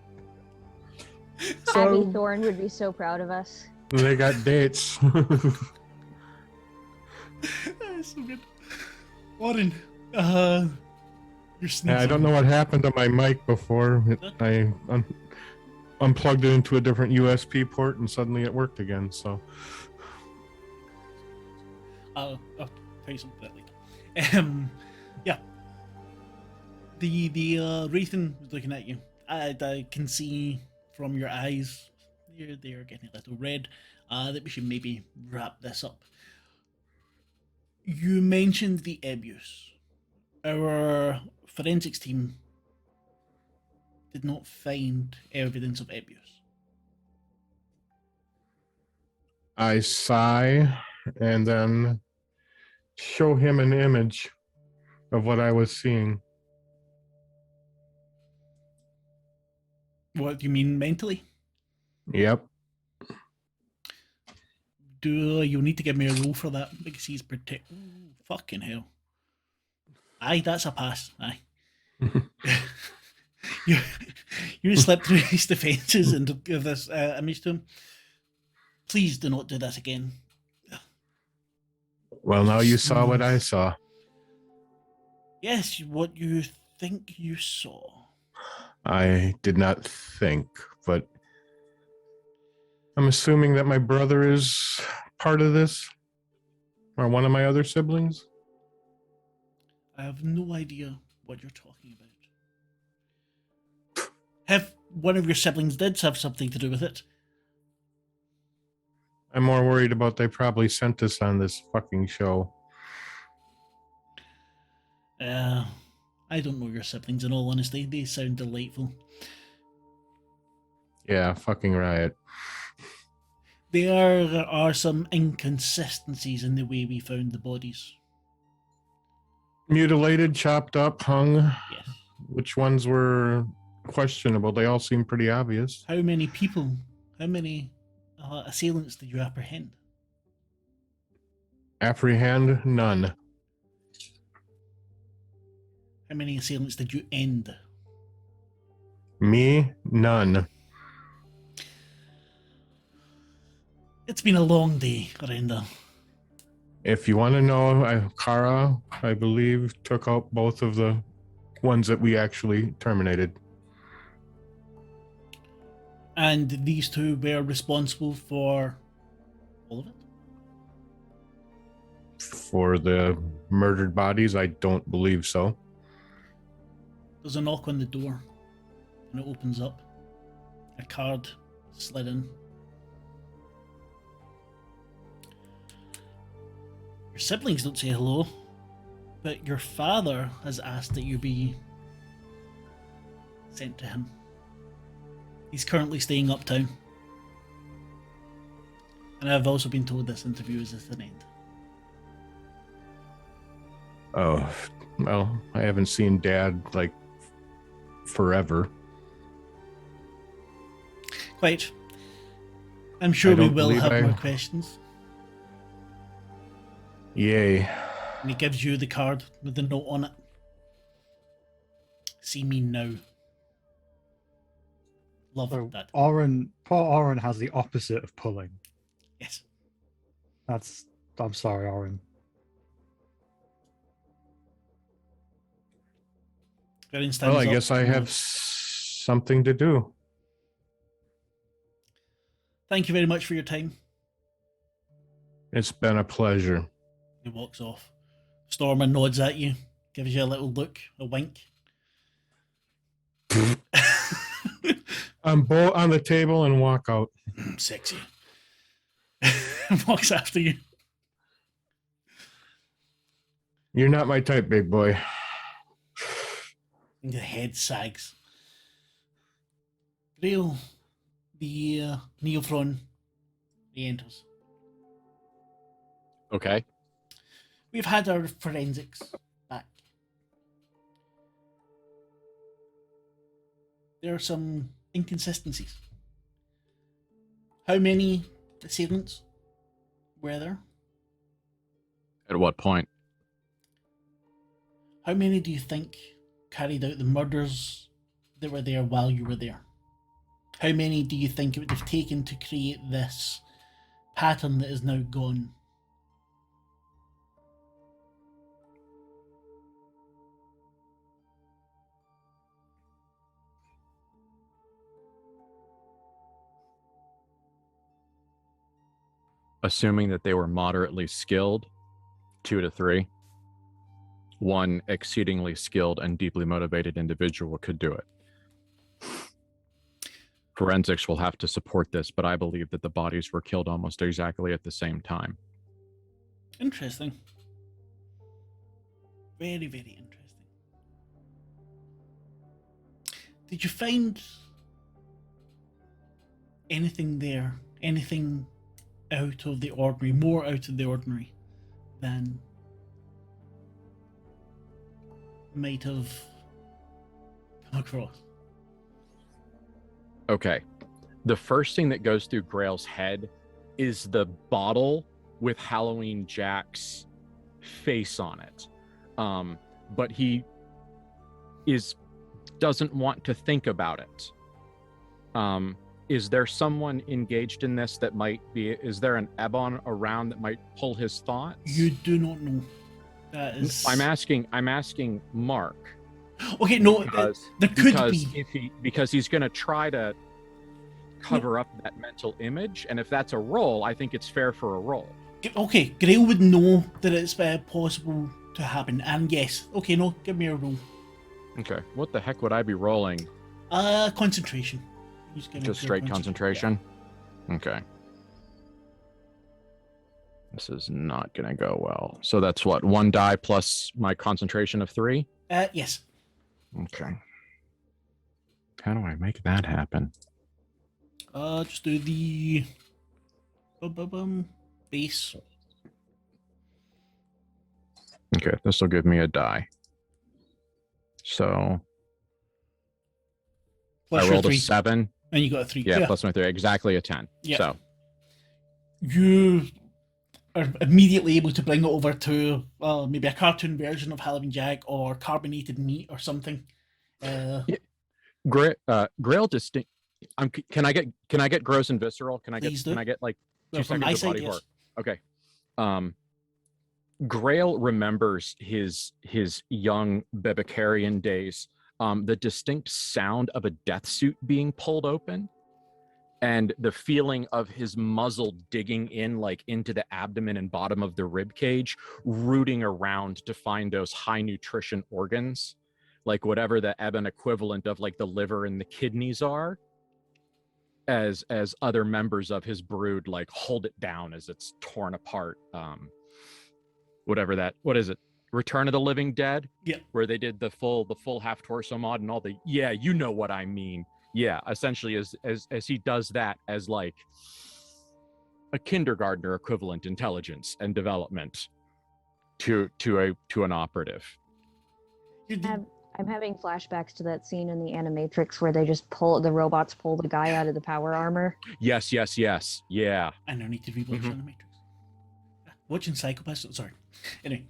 Abby So, Thorne would be so proud of us. They got dates. That's so good. Warren, you're sneezing. Yeah, I don't know what happened to my mic before. I unplugged it into a different USB port and suddenly it worked again. So I'll tell you something about that later. Yeah. The Wraithen was looking at you. I can see from your eyes, they're getting a little red. That we should maybe wrap this up. You mentioned the abuse. Our forensics team did not find evidence of abuse. I sigh and then show him an image of what I was seeing. What do you mean mentally? Yep. You'll need to give me a roll for that because he's fucking hell. Aye, that's a pass. Aye. you slip through his defences and give this image to him. Please do not do that again. Well, now you saw what I saw. Yes, what you think you saw. I did not think, but I'm assuming that my brother is part of this, or one of my other siblings. I have no idea what you're talking about. Have one of your siblings did have something to do with it? I'm more worried about they probably sent us on this fucking show. I don't know your siblings in all honesty. They sound delightful. Yeah, fucking riot. There are some inconsistencies in the way we found the bodies. Mutilated, chopped up, hung. Yes. Which ones were questionable? They all seem pretty obvious. How many people, how many assailants did you apprehend? Apprehend none. How many assailants did you end? Me, none. It's been a long day, Arenda. If you want to know, Kara, I believe, took out both of the ones that we actually terminated. And these two were responsible for all of it? For the murdered bodies, I don't believe so. There's a knock on the door, and it opens up. A card slid in. Your siblings don't say hello, but your father has asked that you be sent to him. He's currently staying uptown. And I've also been told this interview is at an end. Oh, well, I haven't seen Dad, like, forever. Quite. I'm sure I we don't will believe have more questions. Yay. And he gives you the card with the note on it. See me now. Love So that. Poor Oren has the opposite of pulling. Yes. I'm sorry, Oren. Grin stands Well, I up. guess I have something to do. Thank you very much for your time. It's been a pleasure. He walks off. Stormer nods at you, gives you a little look, a wink. I'm both on the table and walk out. Sexy. Walks after you. You're not my type, big boy. And the head sags. Grail, the Neophron re-enters. Okay. We've had our forensics back. There are some inconsistencies. How many assailants were there? At what point? How many do you think carried out the murders that were there while you were there? How many do you think it would have taken to create this pattern that is now gone? Assuming that they were moderately skilled, 2 to 3. One exceedingly skilled and deeply motivated individual could do it. Forensics will have to support this, but I believe that the bodies were killed almost exactly at the same time. Interesting. Very, very interesting. Did you find anything there? Anything out of the ordinary? More out of the ordinary than might have come across? Okay. The first thing that goes through Grail's head is the bottle with Halloween Jack's face on it. But he doesn't want to think about it. Is there someone engaged in this that might be, is there an Ebon around that might pull his thoughts? You do not know. That is... I'm asking Mark. Okay, no, there could be. Because he's going to try to cover up that mental image, and if that's a roll, I think it's fair for a roll. Okay, Grail would know that it's possible to happen, and yes. Okay, no, give me a roll. Okay, what the heck would I be rolling? Concentration. Just straight concentration? Yeah. Okay. This is not going to go well. So that's what, 1 die plus my concentration of 3? Yes. Okay. How do I make that happen? Just do the base. Okay, this will give me a die. So Plus I rolled your 3. a 7. And you got a 3. Yeah, plus my 3. Exactly a 10. Yeah. So you are immediately able to bring it over to maybe a cartoon version of Halloween Jack or carbonated meat or something. Grail distinct. Can I get gross and visceral? Can I get like 2 seconds of body horror? Okay. Grail remembers his young Bebekarian days. The distinct sound of a death suit being pulled open, and the feeling of his muzzle digging in like into the abdomen and bottom of the rib cage, rooting around to find those high nutrition organs, like whatever the Ebon equivalent of like the liver and the kidneys are, as other members of his brood like hold it down as it's torn apart. What is it? Return of the Living Dead? Yeah. Where they did the full half torso mod and all the, yeah, you know what I mean. Yeah, essentially as he does that as like a kindergartner equivalent intelligence and development to an operative. I'm having flashbacks to that scene in the Animatrix where they just the robots pull the guy out of the power armor. Yes. Yeah. I don't need to rewatch Animatrix. Watching Psychopaths. Sorry. Anyway.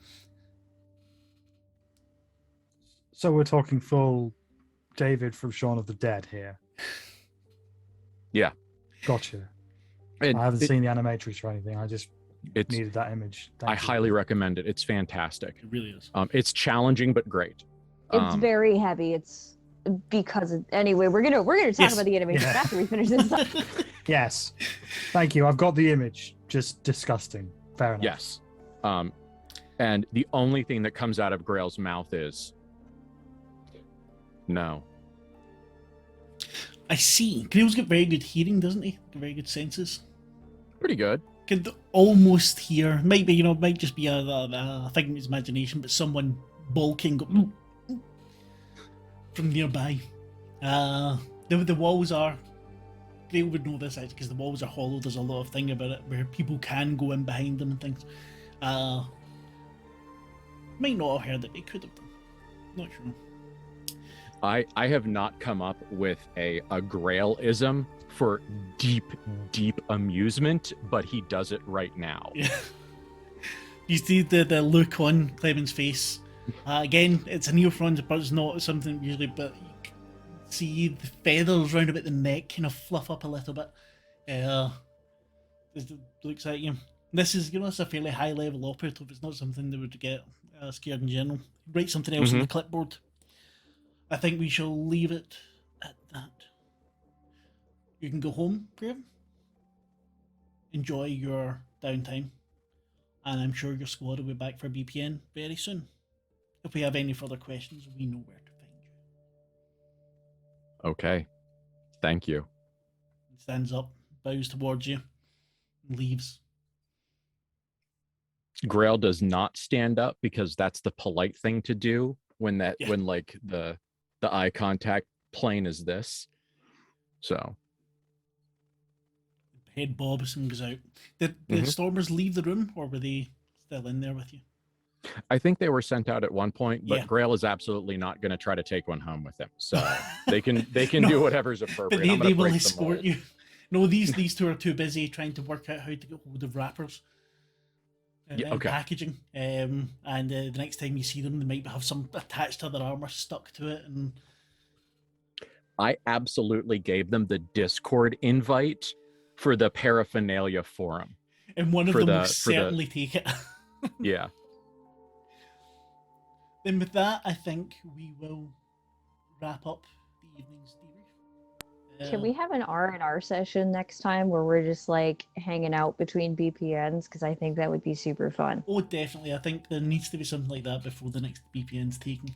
So we're talking full David from Shaun of the Dead here. Yeah. Gotcha. And I haven't seen the Animatrix or anything. I just needed that image. I highly recommend it. It's fantastic. It really is. It's challenging but great. It's very heavy. It's because anyway, we're gonna talk Yes. about the animation Yeah. after we finish this up. Yes. Thank you. I've got the image. Just disgusting. Fair enough. Yes. And the only thing that comes out of Grail's mouth is no. I see. Grail's got very good hearing, doesn't he? Very good senses. Pretty good. Could almost hear. Might be, might just be a thing of his imagination, but someone bulking from nearby. The walls are. Grail would know this actually because the walls are hollow. There's a lot of thing about it where people can go in behind them and things. Might not have heard it. They could have done. Not sure. I have not come up with a Grailism for deep amusement, but he does it right now. Yeah. You see the look on Clement's face. Again, it's a neophron, but it's not something usually, but you can see the feathers round about the neck kind of fluff up a little bit. As it looks at you. This is, it's a fairly high level operative. It's not something that would get scared in general. Write something else on the clipboard. I think we shall leave it at that. You can go home, Graham. Enjoy your downtime. And I'm sure your squad will be back for BPN very soon. If we have any further questions, we know where to find you. Okay. Thank you. He stands up, bows towards you, and leaves. Grail does not stand up because that's the polite thing to do when like the eye contact plane is this. So Head bobs and goes out. Did the Stormers leave the room, or were they still in there with you? I think they were sent out at one point, but Yeah. Grail is absolutely not going to try to take one home with him. So they can No, do whatever's appropriate. But I'm they gonna will break the escort mold. you. No, these two are too busy trying to work out how to get hold of wrappers. Yeah, And okay. packaging. And the next time you see them, they might have some attached to their armor stuck to it. And I absolutely gave them the Discord invite for the paraphernalia forum. one of For them the- will for the- certainly take it. Yeah. Then with that, I think we will wrap up the evening's debrief. Can we have an R&R session next time where we're just like hanging out between BPNs? Because I think that would be super fun. Oh, definitely. I think there needs to be something like that before the next BPN's taken.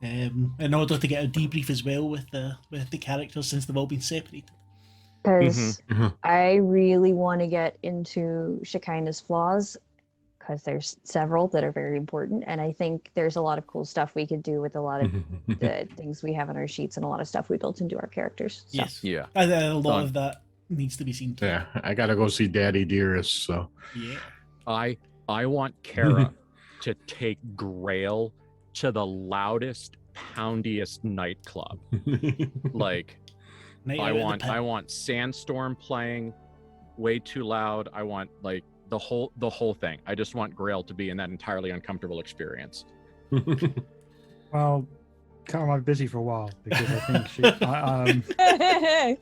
In order to get a debrief as well with the characters since they've all been separated. Because Mhm. I really want to get into Shekinah's flaws because there's several that are very important. And I think there's a lot of cool stuff we could do with a lot of the things we have on our sheets and a lot of stuff we built into our characters. So. Yes. Yeah. And a lot Done. of that needs to be seen too. Yeah, I gotta go see Daddy Dearest. So Yeah. I want Kara to take Grail to the loudest, poundiest nightclub. Like Night I out at the want pit. I want Sandstorm playing way too loud. I want like the whole thing. I just want Grail to be in that entirely uncomfortable experience. Well, Cara might be busy for a while because I think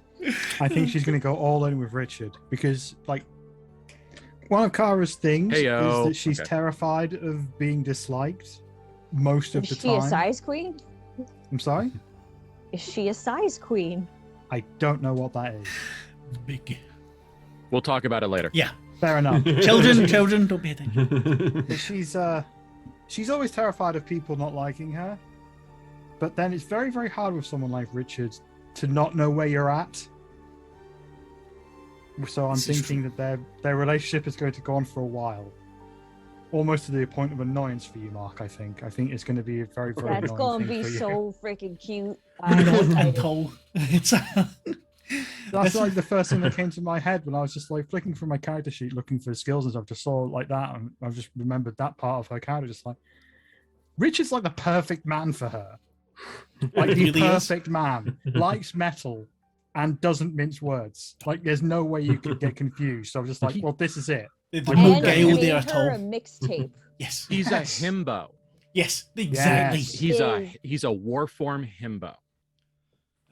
I think she's going to go all in with Richard because, like, one of Kara's things Heyo. is that she's Okay. terrified of being disliked most of Is the she time. a size queen? I'm sorry? Is she a size queen? I don't know what that is. Big. We'll talk about it later. Yeah. Fair enough. Children, don't pay attention. But she's always terrified of people not liking her. But then it's very, very hard with someone like Richard to not know where you're at. So I'm This is thinking that their relationship is going to go on for a while. Almost to the point of annoyance for you, Mark, I think. I think it's going to be a very, very That's annoying gonna thing be for you. so freaking cute. I'm tall. It's That's like the first thing that came to my head when I was just like flicking through my character sheet looking for skills and stuff. Just saw like that, and I just remembered that part of her character. Just like Richard's like the perfect man for her, like He the really is. perfect man. Likes metal and doesn't mince words. Like there's no way you could get confused. So I'm just like, well, this is it. the And no And guy made they are her tall. a mixtape. Yes. He's Yes. a himbo. Yes, exactly. Yes. He's a warform himbo.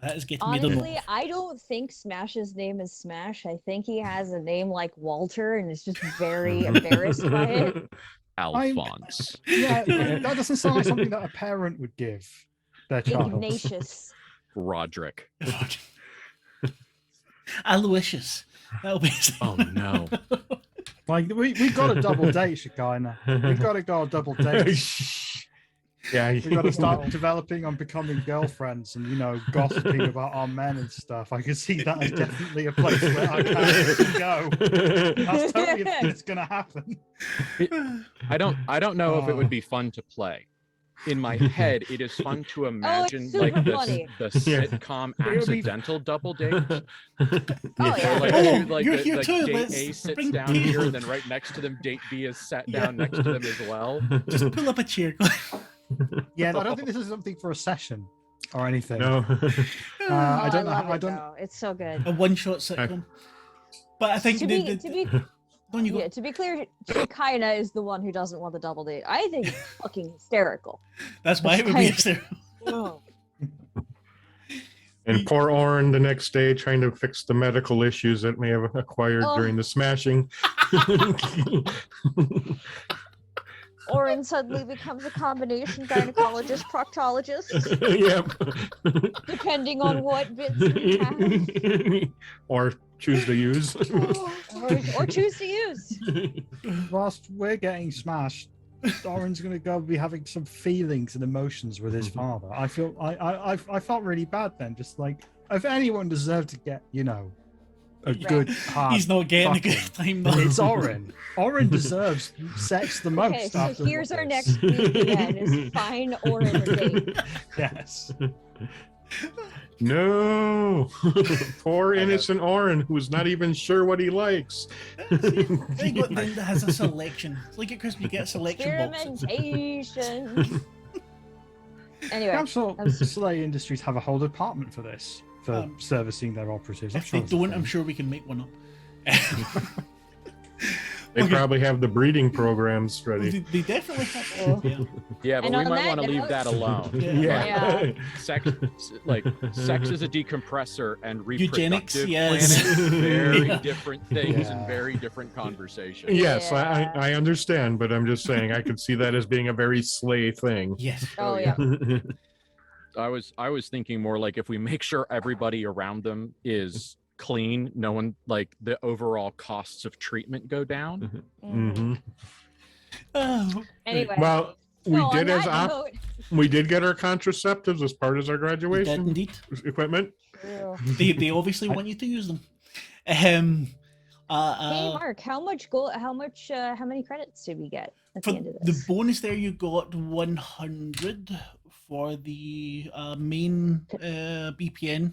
That is getting me the Honestly, note. I don't think Smash's name is Smash. I think he has a name like Walter and is just very embarrassed by it. Alphonse. Yeah, that doesn't sound like something that a parent would give. Their child. Ignatius. Roderick. Aloysius. That'll be. Oh no. Like we got a double date, Shekinah. We got to go on double dates. Yeah, We got to start developing on becoming girlfriends and gossiping about our men and stuff. I can see that as definitely a place where I can go. That's totally a thing that's gonna happen. I don't know if it would be fun to play. In my head, it is fun to imagine super like funny. the sitcom accidental double date. Oh, Or yeah. like, Oh, like, you're the- here like too, date let's A sits bring down tea. here, and then right next to them, date B is sat down next to them as well. Just pull up a chair. Yeah, I don't think this is something for a session or anything. No. I don't know. love I it, don't. though. It's so good. A one-shot sitcom. But I think To be Don't you go? Yeah, to be clear, Shekinah is the one who doesn't want the double date. I think it's fucking hysterical. That's why it would be That's there. Oh. And poor Oren the next day trying to fix the medical issues that may have acquired Oh. during the smashing. Oren suddenly becomes a combination gynecologist, proctologist, Yep. depending on what bits you have. Or choose to use. Or choose to use. Whilst we're getting smashed, Oren's gonna go be having some feelings and emotions with his father. I feel I felt really bad then. Just like if anyone deserved to get a good hard. He's not getting a good fucking- time though. It's Oren. Oren deserves sex the most. Okay, so after here's our this. next week then is find Oren a date. Yes. No. Poor innocent Oren who's not even sure what he likes. They got thing that has a selection. It's like at Christmas you get a selection box. Experimentation. Anyway, I'm sure I'm s- SLA Industries have a whole department for this, for servicing their operatives. I'm If sure they it's a don't, thing. I'm sure we can make one up. They Okay. probably have the breeding programs ready. They definitely have. Oh. Yeah. Yeah, but And we on might that want to leave note- that alone. Yeah. Sex, sex is a decompressor, and Eugenics, reproductive yes. planning, very Yeah. different things Yeah. and very different conversations. Yes, Yeah. I understand, but I'm just saying I could see that as being a very slay thing. Yes. Oh yeah. I was thinking more like if we make sure everybody around them is clean, no one like the overall costs of treatment go down. Hmm. Oh, Anyway. Well, we so did on as that op- note- we did get our contraceptives as part of our they did graduation indeed. equipment. Ew. They obviously want you to use them. Hey Uh, Mark, how many credits did we get at for the end of the this? bonus there, you got 100 for the main BPN.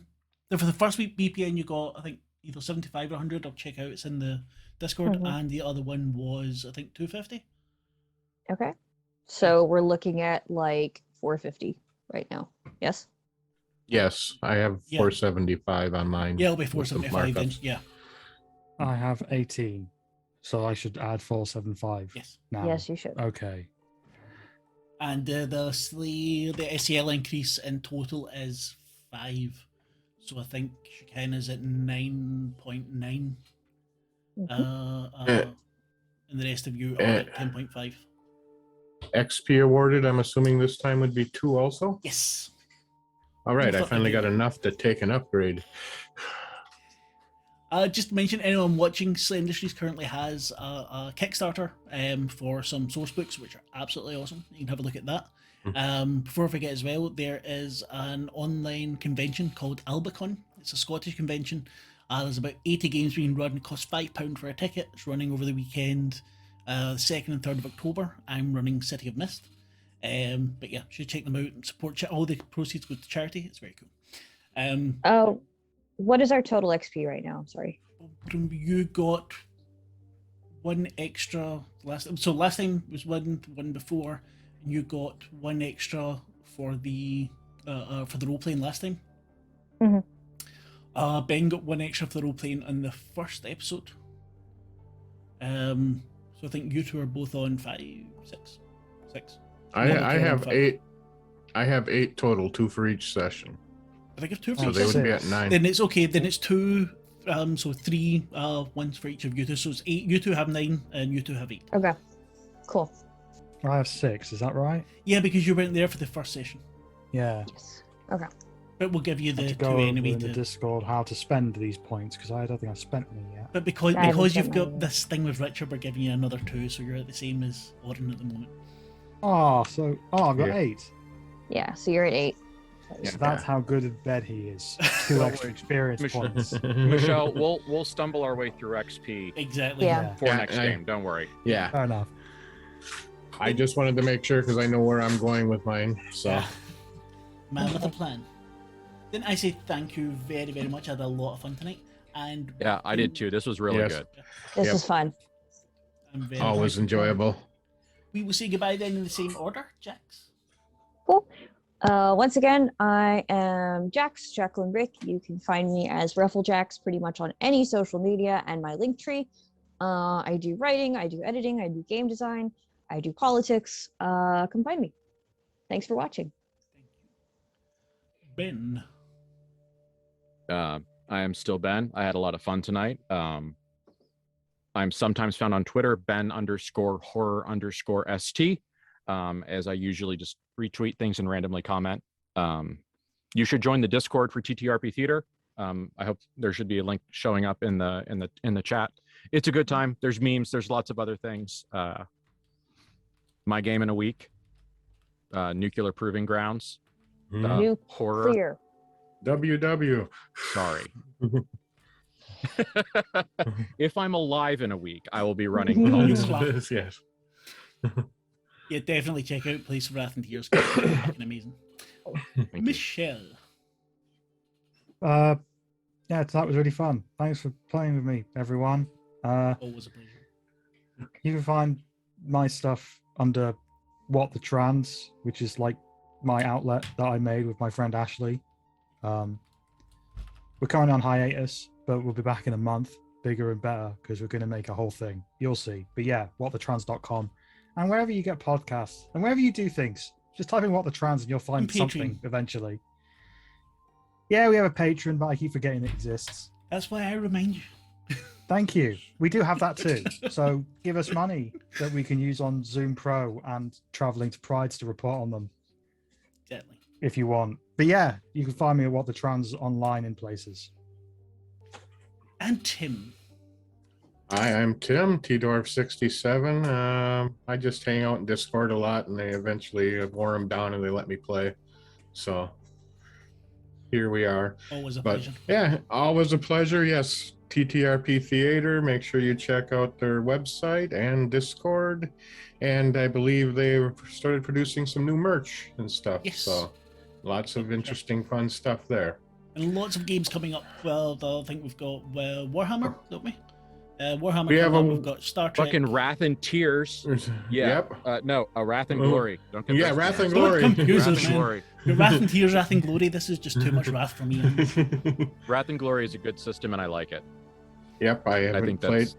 For the first week BPN, you got I think either 75 or 100. I'll check out. It's in the Discord, Mhm. and the other one was I think 250. Okay. So we're looking at like 450 right now. Yes? Yes, I have Yeah. 475 on mine. Yeah, it'll be with the 475 then. markups. Yeah. I have 18, so I should add 475 Yes. now. Yes, you should. Okay. And the SEL increase in total is 5. So I think Shekinah's at 9.9. Mhm. And the rest of you are at 10.5. XP awarded, I'm assuming this time would be 2 also? Yes. All right, I thought finally maybe- got enough to take an upgrade. Just to mention, anyone watching, SLA Industries currently has a Kickstarter for some source books, which are absolutely awesome. You can have a look at that. Before I forget as well, there is an online convention called Albicon. It's a Scottish convention. There's about 80 games being run. It costs £5 for a ticket. It's running over the weekend, 2nd and 3rd of October. I'm running City of Mist. But yeah, should check them out and support. All the proceeds go to charity. It's very cool. Oh, what is our total XP right now? I'm sorry. You got one extra last time was one before, and you got one extra for the role playing last time. Mhm. Ben got one extra for the role playing on the first episode. So I think you two are both on 6. I One have five. 8. I have 8 total, 2 for each session. I think it's 2 for So each they would session. be at 9. Then it's okay. Then it's 2. So 3 ones for each of you two. So it's 8. You two have 9, and you two have 8. Okay. Cool. I have 6. Is that right? Yeah, because you weren't there for the first session. Yeah. Yes. Okay. But we'll give you I the have to two go over anyway. in the Discord how to spend these points because I don't think I've spent any yet. But because I haven't you've spent got mine this thing with Richard, we're giving you another 2, so you're at the same as Orin at the moment. I've got Yeah. 8. Yeah. So you're at 8. Yeah. So that's how good at bed he is. 2 Don't extra worry. experience Michelle- points. Michelle, we'll stumble our way through XP Exactly. Yeah. for Yeah, next I- game. Don't worry. Yeah, Fair enough. I just wanted to make sure because I know where I'm going with mine. So Yeah. Man with a plan. Then I say thank you very, very much. I had a lot of fun tonight. And Yeah, I did too. This was really Yes. good. This Yep. is fun. I'm very always happy. enjoyable. We will say goodbye then in the same order, Jax. Cool. Once again, I am Jax, Jacqueline Rick. You can find me as Rufflejax pretty much on any social media and my link tree. I do writing, I do editing, I do game design, I do politics. Come find me. Thanks for watching. Ben. I am still Ben. I had a lot of fun tonight. I'm sometimes found on Twitter, Ben_horror_ST, as I usually just retweet things and randomly comment. You should join the Discord for TTRP Theater. I hope there should be a link showing up in the chat. It's a good time. There's memes. There's lots of other things. My game in a week. Nuclear Proving Grounds. Horror. Nuclear. WW. Sorry. If I'm alive in a week, I will be running Cults. Yes. Yeah, definitely check out Place of Wrath and Tears. It's fucking amazing. Thank you. Michelle. Yeah, that was really fun. Thanks for playing with me, everyone. Always a pleasure. You can find my stuff under What the Trans, which is like my outlet that I made with my friend Ashley. We're currently on hiatus, but we'll be back in a month, bigger and better, because we're going to make a whole thing. You'll see. But yeah, whatthetrans.com. And wherever you get podcasts, and wherever you do things, just type in What the Trans and you'll find And Patreon. something eventually. Yeah, we have a Patreon, but I keep forgetting it exists. That's why I remind you. Thank you. We do have that too. So give us money that we can use on Zoom Pro and traveling to Prides to report on them Exactly. if you want. But yeah, you can find me at What the Trans online in places. And Tim. Hi, I'm Tim, Tdorf67. I just hang out in Discord a lot, and they eventually wore them down and they let me play. So here we are. Always a But pleasure. yeah, always a pleasure. Yes, TTRP Theater. Make sure you check out their website and Discord. And I believe they've started producing some new merch and stuff. Yes. So lots of interesting, fun stuff there. And lots of games coming up. Well, I think we've got Warhammer, don't we? Warhammer. We have coming up, a we've got Star Trek. Fucking Wrath and Tears. Yeah. Yep. No, a Wrath and Oh. Glory. Don't get Yeah, those Wrath and confused. Glory. Don't confuse Wrath us, and man. Glory. Your Wrath and Tears, Wrath and Glory. This is just too much Wrath for me. Wrath and Glory is a good system, and I like it. Yep, I I haven't think played. that's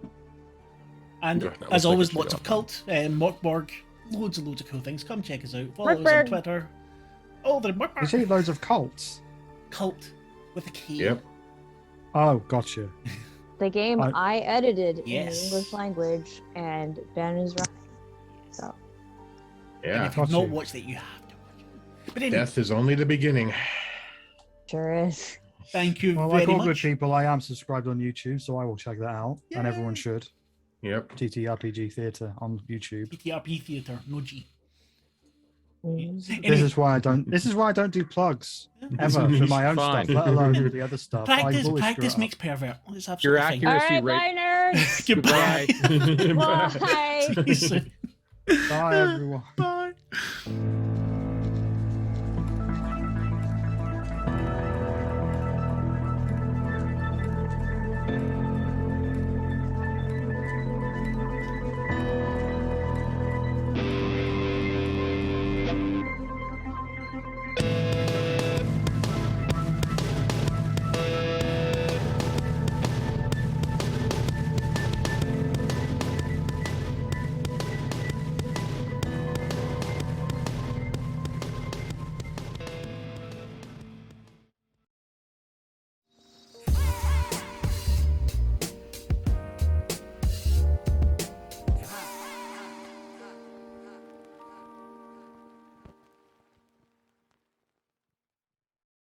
And Yeah, that as looks like always, it should lots go of up. cult, Morkborg, loads of cool things. Come check us out. Follow us on Morkborg. Twitter. Oh, the You Morkborg. see loads of cults. Cult with a K. Yep. Oh, gotcha. The game I- I edited Yes. in English language, and Ben is right. So And Yeah. if you've Got not you. watched it, you have to watch it. But anyway, Death is only the beginning. sure is. thank you Well, very like all good much. people, I am subscribed on YouTube, so I will check that out. And everyone Yay. should. Yep. TTRPG Theatre on YouTube. TTRP Theatre, no G. Mm. This Anyway, is why I don't do plugs ever for my own Fine. stuff, let alone the other stuff. I practice always screw practice it makes pervert. It's Your absolutely All accuracy right, rate. bye, nerds. Goodbye. Goodbye. Bye. See you soon. up. Bye, everyone. Bye.